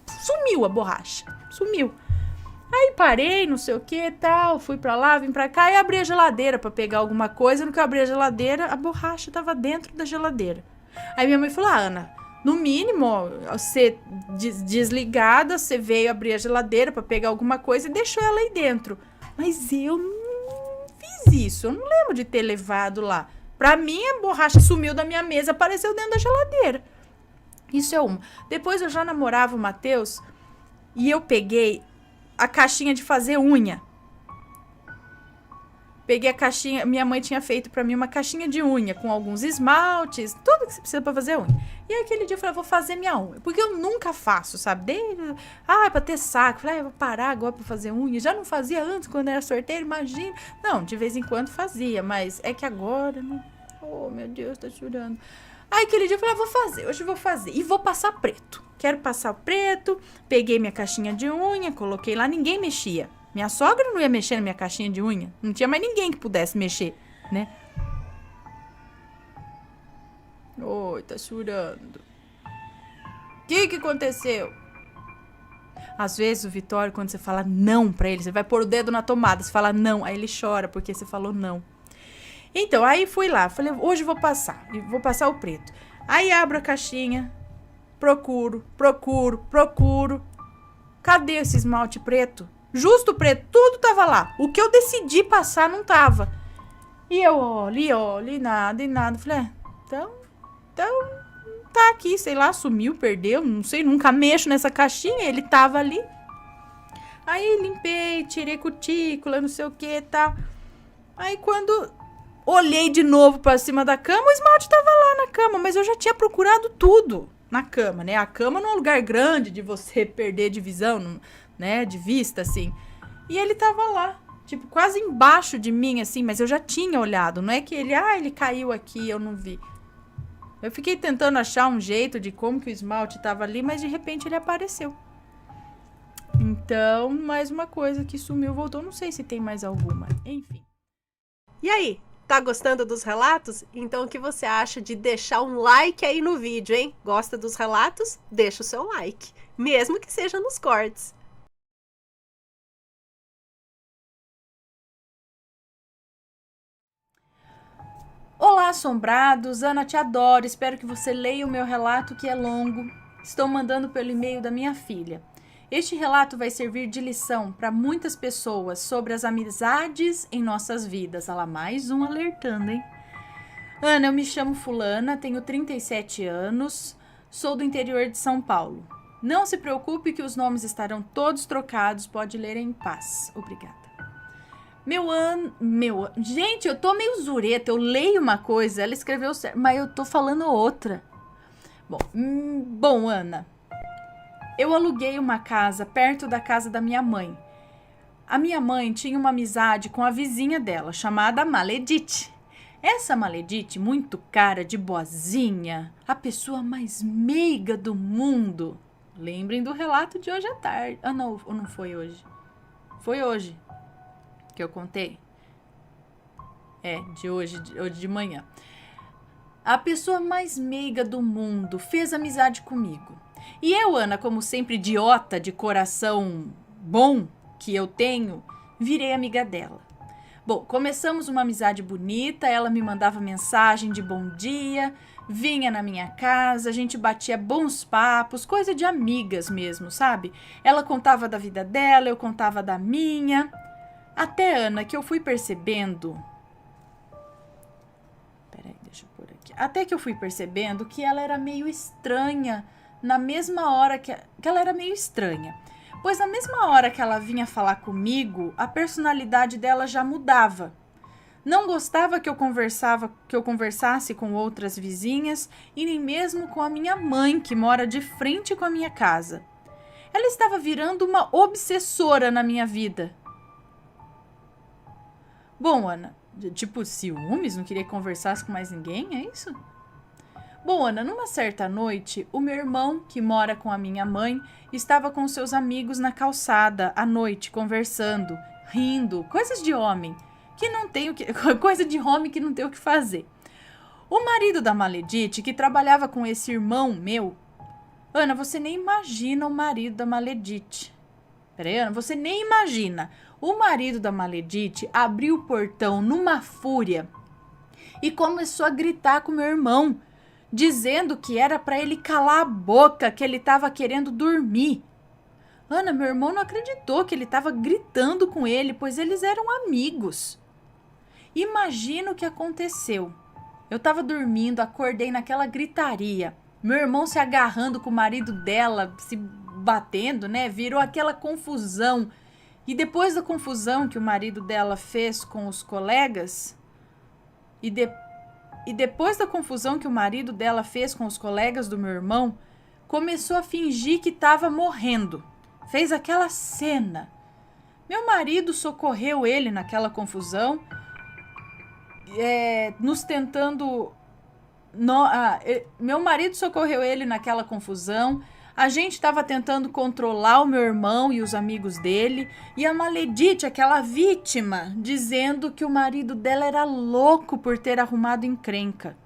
Sumiu a borracha. Sumiu. Aí parei, não sei o que tal. Fui pra lá, vim pra cá e abri a geladeira pra pegar alguma coisa. No que eu abri a geladeira, a borracha tava dentro da geladeira. Aí minha mãe falou, Ana, no mínimo, você desligada, você veio abrir a geladeira pra pegar alguma coisa e deixou ela aí dentro. Mas eu não fiz isso, eu não lembro de ter levado lá. Pra mim, a borracha sumiu da minha mesa, apareceu dentro da geladeira. Isso é uma. Depois eu já namorava o Matheus e eu peguei a caixinha de fazer unha. Peguei a caixinha, minha mãe tinha feito pra mim uma caixinha de unha com alguns esmaltes, tudo que você precisa pra fazer unha. E aí, aquele dia eu falei, vou fazer minha unha, porque eu nunca faço, sabe? Pra ter saco. Falei, eu vou parar agora pra fazer unha. Já não fazia antes, quando era sorteiro, imagina. Não, de vez em quando fazia, mas é que agora, né? Oh, meu Deus, tá chorando. Aí, aquele dia eu falei, vou fazer, hoje eu vou fazer. E vou passar preto. Quero passar o preto, peguei minha caixinha de unha, coloquei lá, ninguém mexia. Minha sogra não ia mexer na minha caixinha de unha. Não tinha mais ninguém que pudesse mexer, né? Oi, tá chorando. O que aconteceu? Às vezes o Vitório, quando você fala não pra ele, você vai pôr o dedo na tomada, você fala não, aí ele chora porque você falou não. Então, aí fui lá, falei, hoje vou passar o preto. Aí abro a caixinha, procuro. Cadê esse esmalte preto? Justo preto, tudo tava lá. O que eu decidi passar não tava. E eu olho, e nada. Falei, então, tá aqui, sei lá, sumiu, perdeu, não sei, nunca mexo nessa caixinha, ele tava ali. Aí limpei, tirei cutícula, não sei o que, tá. Aí quando olhei de novo pra cima da cama, o esmalte tava lá na cama, mas eu já tinha procurado tudo na cama, né? A cama não é um lugar grande de você perder de visão, né, de vista, assim. E ele tava lá, tipo, quase embaixo de mim, assim, mas eu já tinha olhado. Não é que ele caiu aqui, eu não vi. Eu fiquei tentando achar um jeito de como que o esmalte tava ali, mas de repente ele apareceu. Então, mais uma coisa que sumiu, voltou. Não sei se tem mais alguma. Enfim. E aí, tá gostando dos relatos? Então o que você acha de deixar um like aí no vídeo, hein? Gosta dos relatos? Deixa o seu like, mesmo que seja nos cortes. Olá, assombrados! Ana, te adoro. Espero que você leia o meu relato, que é longo. Estou mandando pelo e-mail da minha filha. Este relato vai servir de lição para muitas pessoas sobre as amizades em nossas vidas. Olha lá, mais um alertando, hein? Ana, eu me chamo Fulana, tenho 37 anos, sou do interior de São Paulo. Não se preocupe que os nomes estarão todos trocados, pode ler em paz. Obrigada. Gente, eu tô meio zureta, eu leio uma coisa, ela escreveu certo, mas eu tô falando outra. Bom, Ana, eu aluguei uma casa perto da casa da minha mãe. A minha mãe tinha uma amizade com a vizinha dela, chamada Maledite. Essa Maledite, muito cara, de boazinha, a pessoa mais meiga do mundo. Lembrem do relato de hoje à tarde. Ah, não, ou não foi hoje? Foi hoje que eu contei. De hoje de manhã. A pessoa mais meiga do mundo fez amizade comigo. E eu, Ana, como sempre idiota de coração bom que eu tenho, virei amiga dela. Bom, começamos uma amizade bonita, ela me mandava mensagem de bom dia, vinha na minha casa, a gente batia bons papos, coisa de amigas mesmo, sabe? Ela contava da vida dela, eu contava da minha. Até, Ana, que eu fui percebendo... Peraí, deixa eu pôr aqui. Até que eu fui percebendo que ela era meio estranha, na mesma hora que ela era meio estranha. Pois na mesma hora que ela vinha falar comigo, a personalidade dela já mudava. Não gostava que eu conversasse com outras vizinhas e nem mesmo com a minha mãe, que mora de frente com a minha casa. Ela estava virando uma obsessora na minha vida. Bom, Ana, tipo ciúmes, não queria que conversasse com mais ninguém, é isso? Bom, Ana, numa certa noite, o meu irmão, que mora com a minha mãe, estava com seus amigos na calçada, à noite, conversando, rindo, coisas de homem, coisa de homem que não tem o que fazer. O marido da Maledite, que trabalhava com esse irmão meu... Ana, você nem imagina o marido da Maledite. Peraí, Ana, você nem imagina. O marido da Maledite abriu o portão numa fúria e começou a gritar com meu irmão, dizendo que era para ele calar a boca, que ele estava querendo dormir. Ana, meu irmão não acreditou que ele estava gritando com ele, pois eles eram amigos. Imagina o que aconteceu. Eu estava dormindo, acordei naquela gritaria. Meu irmão se agarrando com o marido dela, se batendo, né? Virou aquela confusão. E depois da confusão que o marido dela fez com os colegas, depois da confusão que o marido dela fez com os colegas do meu irmão, começou a fingir que estava morrendo. Fez aquela cena. Meu marido socorreu ele naquela confusão, nos tentando... meu marido socorreu ele naquela confusão. A gente estava tentando controlar o meu irmão e os amigos dele. E a Maledite, aquela vítima, dizendo que o marido dela era louco por ter arrumado encrenca.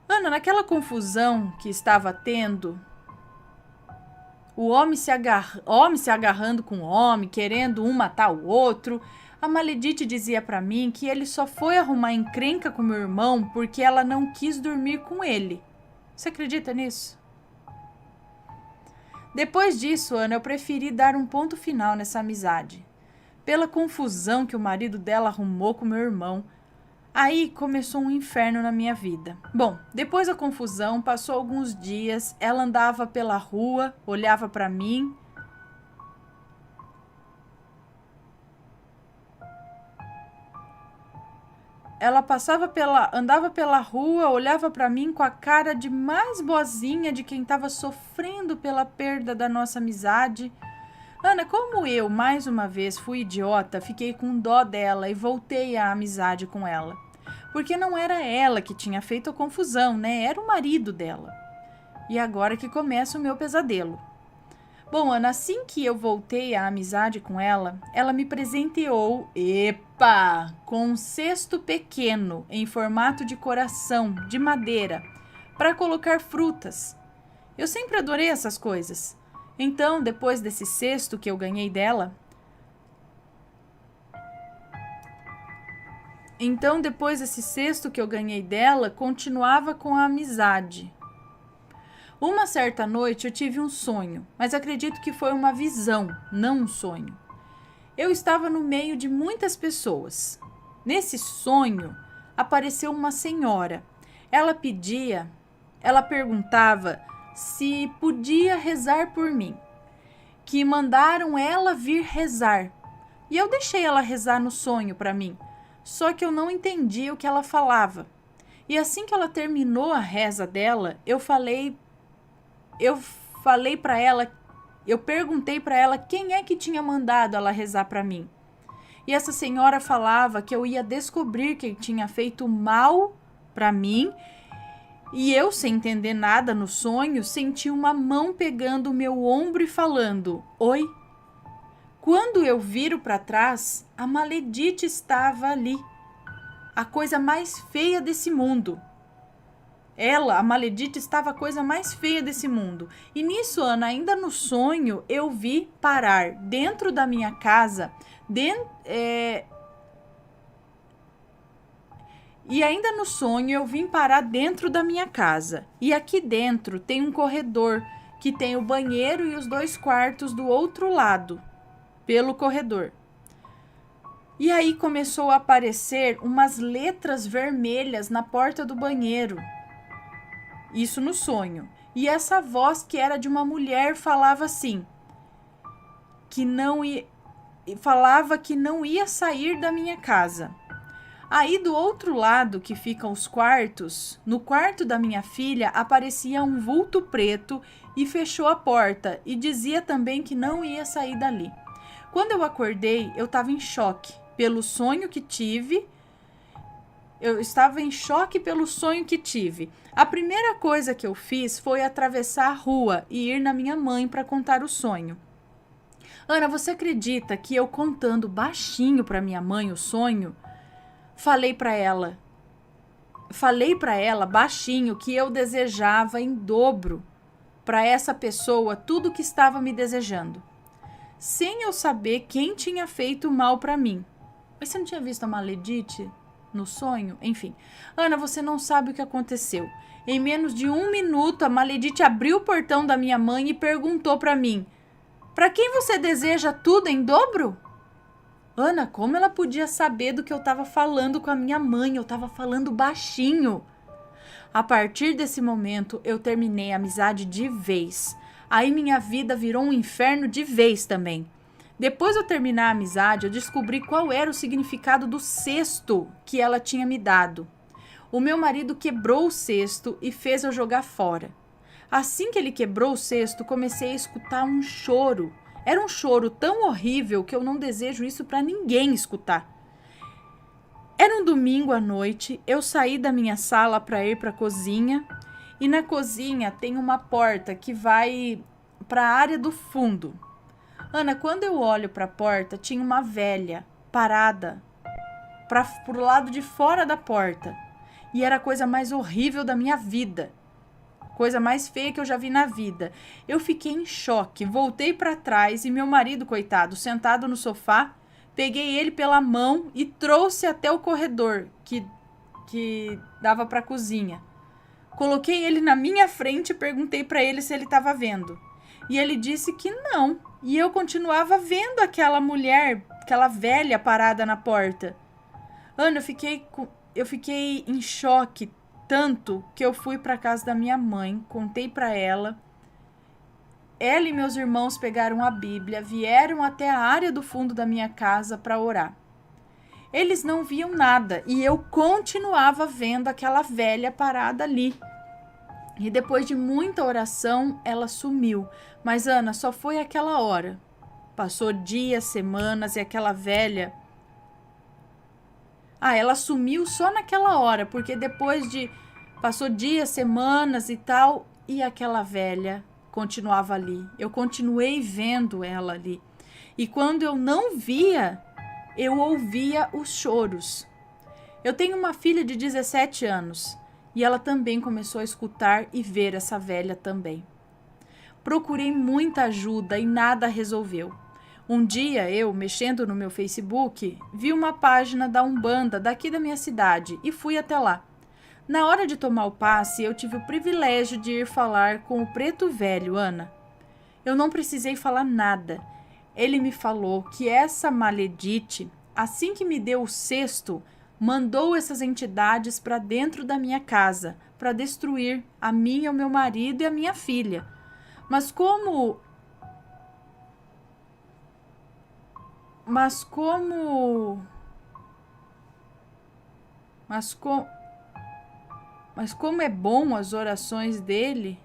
Ana, naquela confusão que estava tendo, o homem se agarrando com o homem, querendo um matar o outro, a Maledite dizia pra mim que ele só foi arrumar encrenca com meu irmão porque ela não quis dormir com ele. Você acredita nisso? Depois disso, Ana, eu preferi dar um ponto final nessa amizade. Pela confusão que o marido dela arrumou com meu irmão, aí começou um inferno na minha vida. Bom, depois da confusão, passou alguns dias, ela andava pela rua, olhava pra mim. Ela andava pela rua, olhava pra mim com a cara de mais boazinha de quem estava sofrendo pela perda da nossa amizade. Ana, como eu, mais uma vez, fui idiota, fiquei com dó dela e voltei à amizade com ela. Porque não era ela que tinha feito a confusão, né? Era o marido dela. E agora que começa o meu pesadelo. Bom, Ana, assim que eu voltei à amizade com ela, ela me presenteou, com um cesto pequeno em formato de coração, de madeira, para colocar frutas. Eu sempre adorei essas coisas. Então, depois desse cesto que eu ganhei dela, continuava com a amizade. Uma certa noite eu tive um sonho, mas acredito que foi uma visão, não um sonho. Eu estava no meio de muitas pessoas. Nesse sonho, apareceu uma senhora. Ela perguntava se podia rezar por mim, que mandaram ela vir rezar. E eu deixei ela rezar no sonho para mim, só que eu não entendi o que ela falava. E assim que ela terminou a reza dela, eu perguntei para ela quem é que tinha mandado ela rezar para mim. E essa senhora falava que eu ia descobrir quem tinha feito mal para mim. E eu, sem entender nada no sonho, senti uma mão pegando o meu ombro e falando: "Oi". Quando eu viro para trás, a Maledite estava ali. A coisa mais feia desse mundo. A Maledite, estava a coisa mais feia desse mundo. E nisso, Ana, ainda no sonho, eu vi parar dentro da minha casa, E ainda no sonho, eu vim parar dentro da minha casa. E aqui dentro tem um corredor, que tem o banheiro e os 2 quartos do outro lado, pelo corredor. E aí começou a aparecer umas letras vermelhas na porta do banheiro. Isso no sonho. E essa voz, que era de uma mulher, falava assim, que não ia sair da minha casa. Aí do outro lado, que ficam os quartos, no quarto da minha filha aparecia um vulto preto e fechou a porta e dizia também que não ia sair dali. Quando eu acordei, eu estava em choque pelo sonho que tive. A primeira coisa que eu fiz foi atravessar a rua e ir na minha mãe para contar o sonho. Ana, você acredita que eu, contando baixinho para minha mãe o sonho, falei para ela baixinho que eu desejava em dobro para essa pessoa tudo que estava me desejando, sem eu saber quem tinha feito mal para mim. Mas você não tinha visto a Maledite no sonho? Enfim, Ana, você não sabe o que aconteceu. Em menos de 1 minuto, a Maledite abriu o portão da minha mãe e perguntou para mim: "Para quem você deseja tudo em dobro?" Ana, como ela podia saber do que eu estava falando com a minha mãe? Eu estava falando baixinho. A partir desse momento, eu terminei a amizade de vez. Aí minha vida virou um inferno de vez também. Depois de eu terminar a amizade, eu descobri qual era o significado do cesto que ela tinha me dado. O meu marido quebrou o cesto e fez eu jogar fora. Assim que ele quebrou o cesto, comecei a escutar um choro. Era um choro tão horrível que eu não desejo isso para ninguém escutar. Era um domingo à noite, eu saí da minha sala para ir para a cozinha e na cozinha tem uma porta que vai para a área do fundo. Ana, quando eu olho para a porta, tinha uma velha parada pro lado de fora da porta e era a coisa mais horrível da minha vida. Coisa mais feia que eu já vi na vida. Eu fiquei em choque, voltei para trás e meu marido, coitado, sentado no sofá, peguei ele pela mão e trouxe até o corredor que dava para a cozinha. Coloquei ele na minha frente e perguntei para ele se ele estava vendo. E ele disse que não. E eu continuava vendo aquela mulher, aquela velha parada na porta. Ana, eu fiquei em choque tanto que eu fui para casa da minha mãe, contei para ela. Ela e meus irmãos pegaram a Bíblia, vieram até a área do fundo da minha casa para orar. Eles não viam nada e eu continuava vendo aquela velha parada ali. E depois de muita oração, ela sumiu. Mas, Ana, só foi aquela hora. Passou dias, semanas e aquela velha... ela sumiu só naquela hora, porque depois de... Passou dias, semanas e tal, e aquela velha continuava ali. Eu continuei vendo ela ali. E quando eu não via, eu ouvia os choros. Eu tenho uma filha de 17 anos e ela também começou a escutar e ver essa velha também. Procurei muita ajuda e nada resolveu. Um dia eu, mexendo no meu Facebook, vi uma página da Umbanda daqui da minha cidade e fui até lá. Na hora de tomar o passe, eu tive o privilégio de ir falar com o Preto Velho, Ana. Eu não precisei falar nada. Ele me falou que essa maledite, assim que me deu o cesto, mandou essas entidades para dentro da minha casa, para destruir a mim, o meu marido e a minha filha. Mas como é bom as orações dele,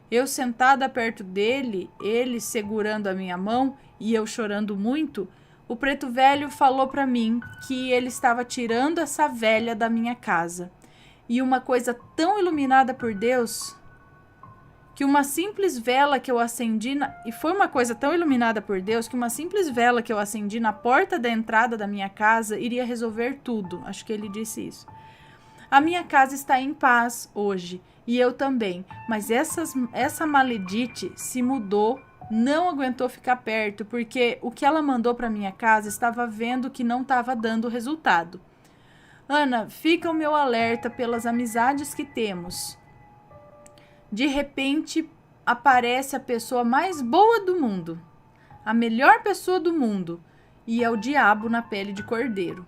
eu sentada perto dele, ele segurando a minha mão e eu chorando muito, o Preto Velho falou para mim que ele estava tirando essa velha da minha casa. E uma coisa tão iluminada por Deus, que uma simples vela que eu acendi, e foi uma coisa tão iluminada por Deus, que uma simples vela que eu acendi na porta da entrada da minha casa iria resolver tudo. Acho que ele disse isso. A minha casa está em paz hoje, e eu também, mas essa maledite se mudou, não aguentou ficar perto, porque o que ela mandou para minha casa estava vendo que não estava dando resultado. Ana, fica o meu alerta pelas amizades que temos. De repente, aparece a pessoa mais boa do mundo, a melhor pessoa do mundo, e é o diabo na pele de cordeiro.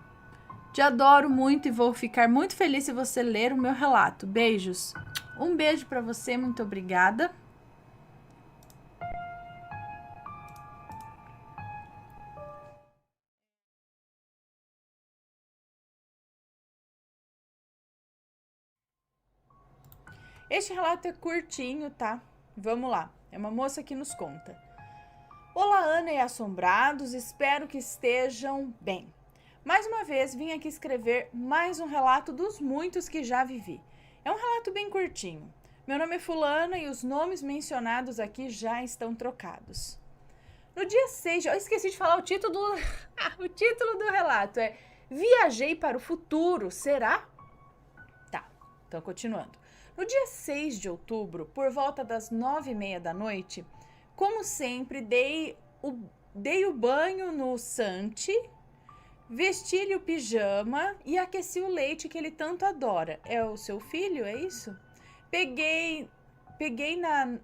Te adoro muito e vou ficar muito feliz se você ler o meu relato. Beijos. Um beijo para você, muito obrigada. Este relato é curtinho, tá? Vamos lá. É uma moça que nos conta. Olá, Ana e assombrados. Espero que estejam bem. Mais uma vez, vim aqui escrever mais um relato dos muitos que já vivi. É um relato bem curtinho. Meu nome é Fulana e os nomes mencionados aqui já estão trocados. No dia 6 eu esqueci de falar o título do... o título do relato é Viajei para o Futuro, será? Tá, então continuando. No dia 6 de outubro, por volta das 9h30 da noite, como sempre, dei o banho no Santi, vesti-lhe o pijama e aqueci o leite que ele tanto adora. É o seu filho, é isso? Peguei na...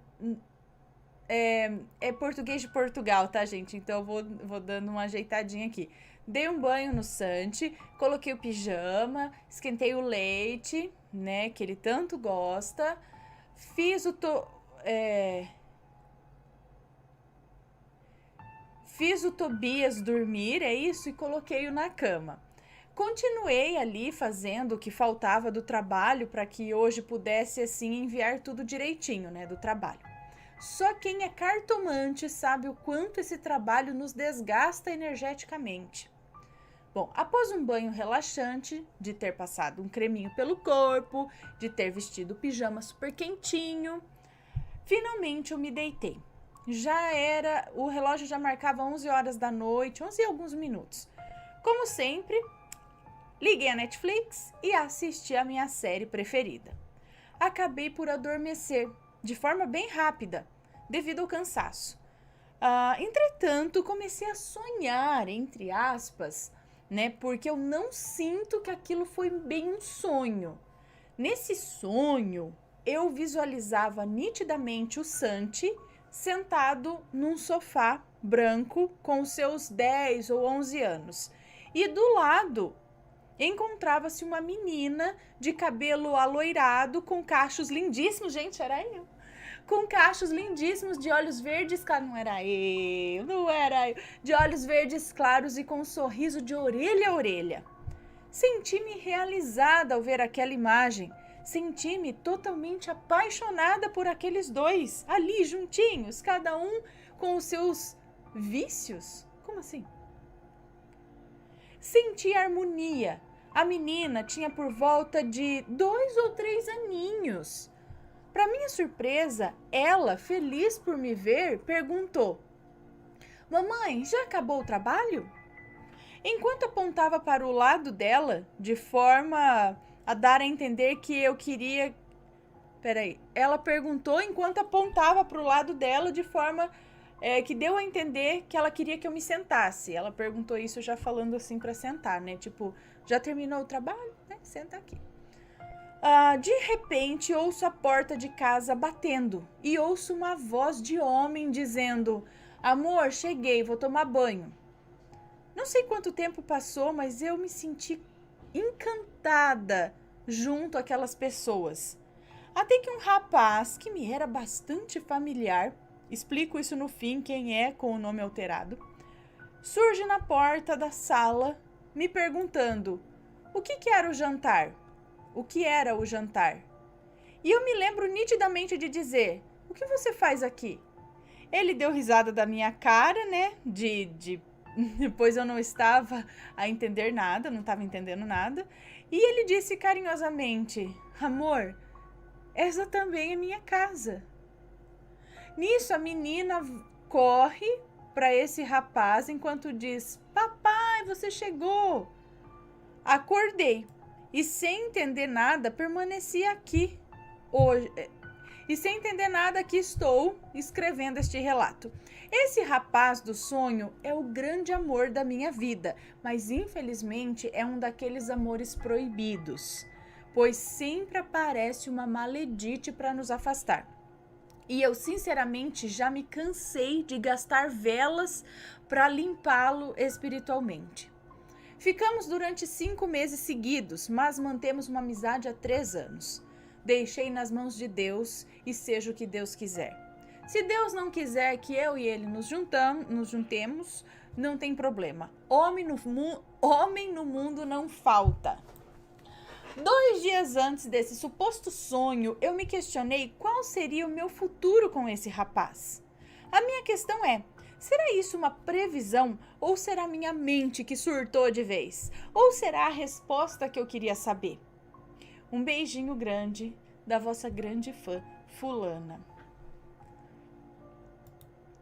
É português de Portugal, tá, gente? Então eu vou dando uma ajeitadinha aqui. Dei um banho no Santi, coloquei o pijama, esquentei o leite, né, que ele tanto gosta. Fiz o Tobias dormir, é isso, e coloquei-o na cama. Continuei ali fazendo o que faltava do trabalho para que hoje pudesse assim enviar tudo direitinho, né, do trabalho. Só quem é cartomante sabe o quanto esse trabalho nos desgasta energeticamente. Bom, após um banho relaxante, de ter passado um creminho pelo corpo, de ter vestido o pijama super quentinho, finalmente eu me deitei. O relógio já marcava 11 horas da noite, 11 e alguns minutos. Como sempre, liguei a Netflix e assisti a minha série preferida. Acabei por adormecer, de forma bem rápida, devido ao cansaço. Entretanto, comecei a sonhar, entre aspas, né? Porque eu não sinto que aquilo foi bem um sonho. Nesse sonho, eu visualizava nitidamente o Santi sentado num sofá branco com os seus 10 ou 11 anos. E do lado encontrava-se uma menina de cabelo aloirado com cachos lindíssimos. Gente, era eu. Com cachos lindíssimos de olhos verdes claros. Não era eu. De olhos verdes claros e com um sorriso de orelha a orelha. Senti-me realizada ao ver aquela imagem. Senti-me totalmente apaixonada por aqueles dois, ali juntinhos, cada um com os seus vícios. Como assim? Senti harmonia. A menina tinha por volta de 2 ou 3 aninhos. Para minha surpresa, ela, feliz por me ver, perguntou: Mamãe, já acabou o trabalho? Enquanto apontava para o lado dela, de forma a dar a entender que eu queria... Ela perguntou enquanto apontava para o lado dela, de forma que deu a entender que ela queria que eu me sentasse. Ela perguntou isso já falando assim para sentar, né? Tipo, já terminou o trabalho? Né? Senta aqui. De repente, ouço a porta de casa batendo e ouço uma voz de homem dizendo: Amor, cheguei, vou tomar banho. Não sei quanto tempo passou, mas eu me senti encantada junto àquelas pessoas. Até que um rapaz, que me era bastante familiar, explico isso no fim, quem é com o nome alterado, surge na porta da sala me perguntando o que era o jantar. O que era o jantar? E eu me lembro nitidamente de dizer: o que você faz aqui? Ele deu risada da minha cara, né? Pois eu não estava a entender nada, não estava entendendo nada. E ele disse carinhosamente: Amor, essa também é minha casa. Nisso a menina corre para esse rapaz enquanto diz: Papai, você chegou. Acordei e sem entender nada permaneci aqui hoje. E sem entender nada, aqui estou escrevendo este relato. Esse rapaz do sonho é o grande amor da minha vida, mas infelizmente é um daqueles amores proibidos, pois sempre aparece uma maledite para nos afastar. E eu sinceramente já me cansei de gastar velas para limpá-lo espiritualmente. Ficamos durante 5 meses seguidos, mas mantemos uma amizade há 3 anos. Deixei nas mãos de Deus e seja o que Deus quiser. Se Deus não quiser que eu e ele nos juntemos, não tem problema. Homem no mundo não falta. 2 dias antes desse suposto sonho, eu me questionei qual seria o meu futuro com esse rapaz. A minha questão é: será isso uma previsão ou será minha mente que surtou de vez? Ou será a resposta que eu queria saber? Um beijinho grande da vossa grande fã, Fulana.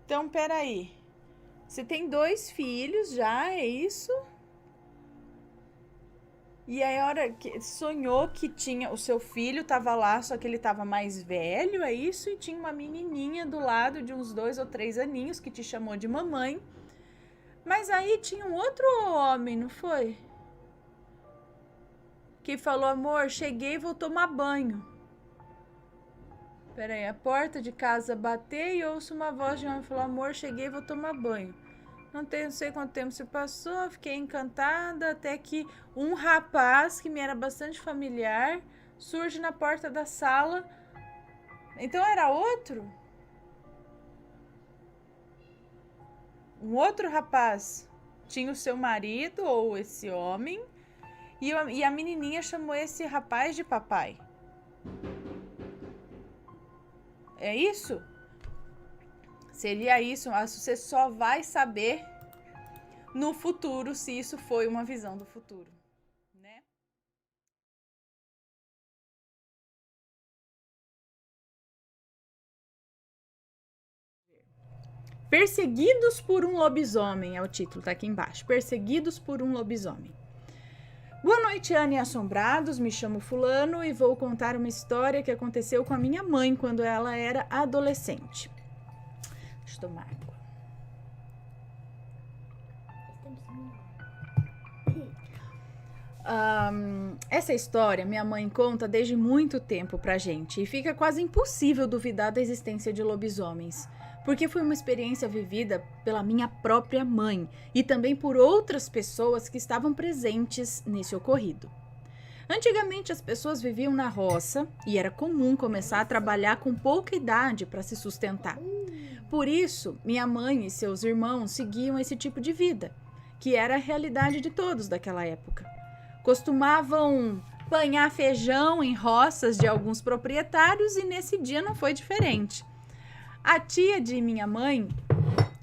Então, peraí. Você tem 2 filhos já, é isso? E aí, a hora que sonhou que tinha... O seu filho tava lá, só que ele tava mais velho, é isso? E tinha uma menininha do lado de uns 2 ou 3 aninhos que te chamou de mamãe. Mas aí tinha um outro homem, não foi? Que falou: amor, cheguei e vou tomar banho. Peraí, a porta de casa bateu e ouço uma voz de homem falou: amor, cheguei e vou tomar banho. Não sei quanto tempo se passou, fiquei encantada até que um rapaz que me era bastante familiar surge na porta da sala. Então era outro? um outro rapaz tinha o seu marido ou esse homem e a menininha chamou esse rapaz de papai. É isso? Seria isso, mas você só vai saber no futuro se isso foi uma visão do futuro, né? Perseguidos por um lobisomem é o título, tá aqui embaixo. Perseguidos por um lobisomem. Boa noite, Ana e assombrados. Me chamo Fulano e vou contar uma história que aconteceu com a minha mãe quando ela era adolescente. Deixa eu tomar água. Essa história minha mãe conta desde muito tempo pra gente e fica quase impossível duvidar da existência de lobisomens, porque foi uma experiência vivida pela minha própria mãe e também por outras pessoas que estavam presentes nesse ocorrido. Antigamente as pessoas viviam na roça e era comum começar a trabalhar com pouca idade para se sustentar. Por isso, minha mãe e seus irmãos seguiam esse tipo de vida, que era a realidade de todos daquela época. Costumavam apanhar feijão em roças de alguns proprietários e nesse dia não foi diferente. A tia de minha mãe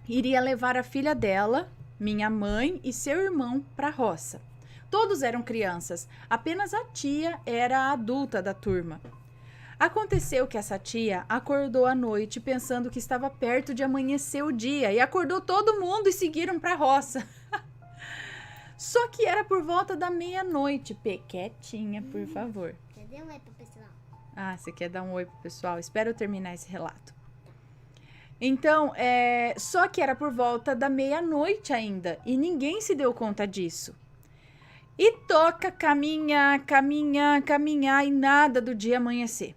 iria levar a filha dela, minha mãe e seu irmão para a roça. Todos eram crianças, apenas a tia era a adulta da turma. Aconteceu que essa tia acordou à noite pensando que estava perto de amanhecer o dia e acordou todo mundo e seguiram para a roça. Só que era por volta da meia-noite. Pê, quietinha, por favor. Quer dar um oi pro pessoal? Ah, você quer dar um oi pro pessoal? Espera eu terminar esse relato. Então, só que era por volta da meia-noite ainda e ninguém se deu conta disso. E toca caminhar e nada do dia amanhecer.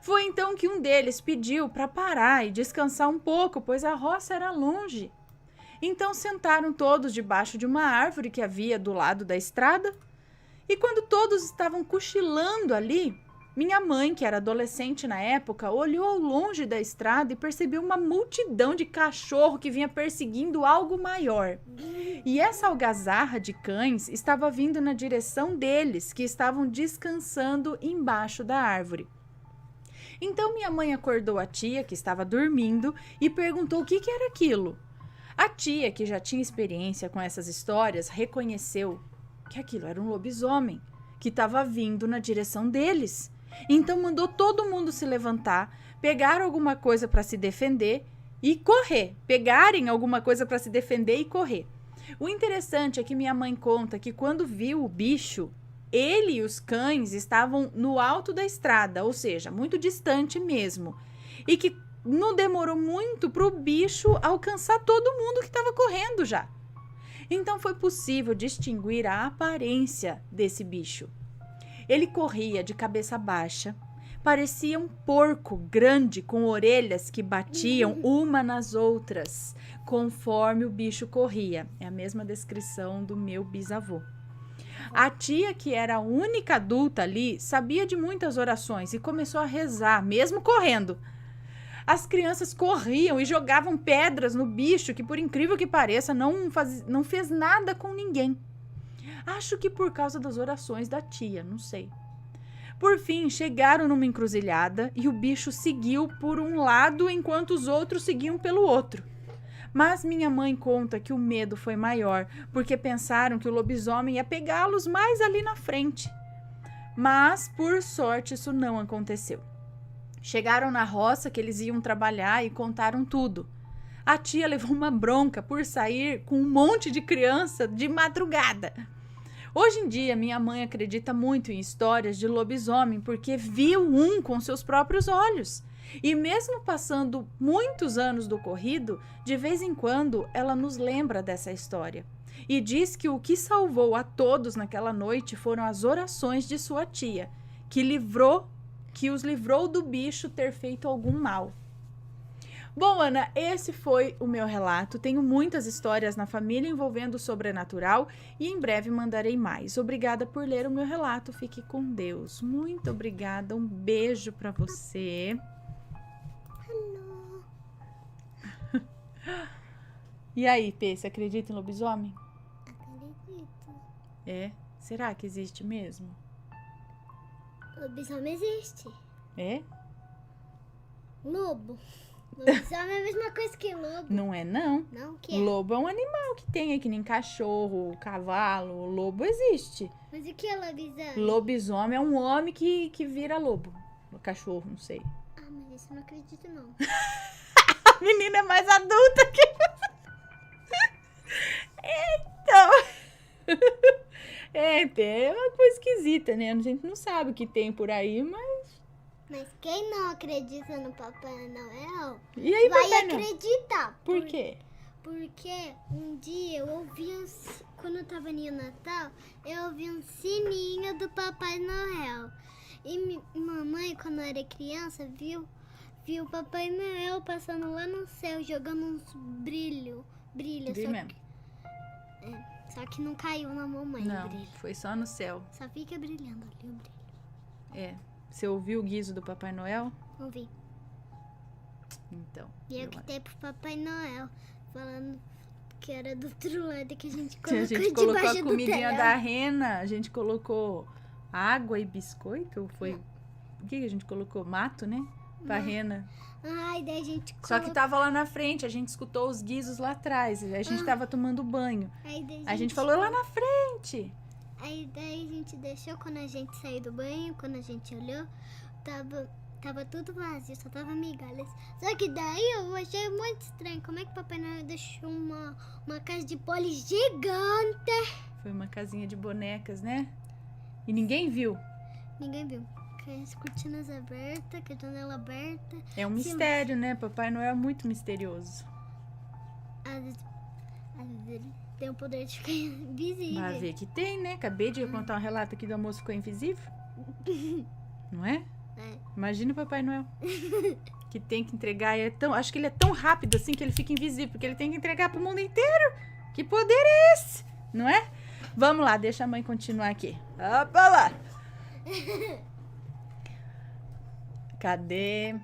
Foi então que um deles pediu para parar e descansar um pouco, pois a roça era longe. Então sentaram todos debaixo de uma árvore que havia do lado da estrada. E quando todos estavam cochilando ali, minha mãe, que era adolescente na época, olhou ao longe da estrada e percebeu uma multidão de cachorro que vinha perseguindo algo maior. E essa algazarra de cães estava vindo na direção deles, que estavam descansando embaixo da árvore. Então minha mãe acordou a tia, que estava dormindo, e perguntou o que era aquilo. A tia, que já tinha experiência com essas histórias, reconheceu que aquilo era um lobisomem que estava vindo na direção deles. Então mandou todo mundo se levantar, pegar alguma coisa para se defender e correr. Pegarem alguma coisa para se defender e correr. O interessante é que minha mãe conta que quando viu o bicho, ele e os cães estavam no alto da estrada, ou seja, muito distante mesmo. E que não demorou muito para o bicho alcançar todo mundo que estava correndo já. Então foi possível distinguir a aparência desse bicho. Ele corria de cabeça baixa, parecia um porco grande com orelhas que batiam uma nas outras, conforme o bicho corria. É a mesma descrição do meu bisavô. A tia, que era a única adulta ali, sabia de muitas orações e começou a rezar, mesmo correndo. As crianças corriam e jogavam pedras no bicho, que por incrível que pareça, não fez nada com ninguém. Acho que por causa das orações da tia, não sei. Por fim, chegaram numa encruzilhada e o bicho seguiu por um lado enquanto os outros seguiam pelo outro. Mas minha mãe conta que o medo foi maior, porque pensaram que o lobisomem ia pegá-los mais ali na frente. Mas, por sorte, isso não aconteceu. Chegaram na roça que eles iam trabalhar e contaram tudo. A tia levou uma bronca por sair com um monte de criança de madrugada. Hoje em dia, minha mãe acredita muito em histórias de lobisomem porque viu um com seus próprios olhos. E mesmo passando muitos anos do ocorrido, de vez em quando ela nos lembra dessa história. E diz que o que salvou a todos naquela noite foram as orações de sua tia, que os livrou do bicho ter feito algum mal. Bom, Ana, esse foi o meu relato. Tenho muitas histórias na família envolvendo o sobrenatural e em breve mandarei mais. Obrigada por ler o meu relato. Fique com Deus. Muito obrigada. Um beijo para você. Hello. E aí, Pê, você acredita em lobisomem? Acredito. É? Será que existe mesmo? Lobisomem existe. É? Lobo. Lobisomem é a mesma coisa que lobo. Não é, não. Não, o que é? Lobo é um animal que tem aí, que nem cachorro, cavalo. Lobo existe. Mas o que é lobisomem? Lobisomem é um homem que vira lobo. Cachorro, não sei. Ah, mas isso eu não acredito, não. A menina é mais adulta que então. É uma coisa esquisita, né? A gente não sabe o que tem por aí, mas. Mas quem não acredita no Papai Noel E aí, vai Papai Noel? acreditar. Por quê? Porque um dia eu ouvi, quando eu tava no Natal, eu ouvi um sininho do Papai Noel. E mamãe, quando era criança, viu o Papai Noel passando lá no céu, jogando uns brilho. Vi Só mesmo. só que não caiu na mamãe o Não, brilho. foi só no céu. Só fica brilhando ali o brilho. É. Você ouviu o guizo do Papai Noel? Ouvi. Então. E eu eu gritei pro Papai Noel, falando que era do outro lado que a gente A colocou gente colocou debaixo a do comidinha telhado. da rena, a gente colocou água e biscoito, ou foi... O que a gente colocou? Mato, né? Pra rena. Ai, daí a gente colocou... Só que tava lá na frente, a gente escutou os guizos lá atrás, a gente tava tomando banho. Aí daí A gente falou lá na frente. Aí daí a gente deixou, quando a gente saiu do banho, quando a gente olhou, tava tudo vazio, só tava migalhas. Só que daí eu achei muito estranho. Como é que o Papai Noel deixou uma casa de poli gigante? Foi uma casinha de bonecas, né? E ninguém viu. Ninguém viu. Com as cortinas abertas, com a janela aberta. É um Sim, mistério, né? Papai Noel é muito misterioso. Às vezes ele tem o poder de ficar invisível. Vai ver que tem, né? Acabei de contar um relato aqui do almoço ficou invisível. Não é? É. Imagina o Papai Noel. Que tem que entregar. Acho que ele é tão rápido assim que ele fica invisível, porque ele tem que entregar pro mundo inteiro. Que poder é esse? Não é? Vamos lá, deixa a mãe continuar aqui. Opa lá! Cadê?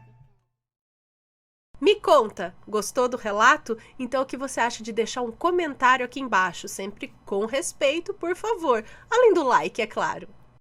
Me conta, gostou do relato? Então o que você acha de deixar um comentário aqui embaixo, sempre com respeito, por favor. Além do like, é claro.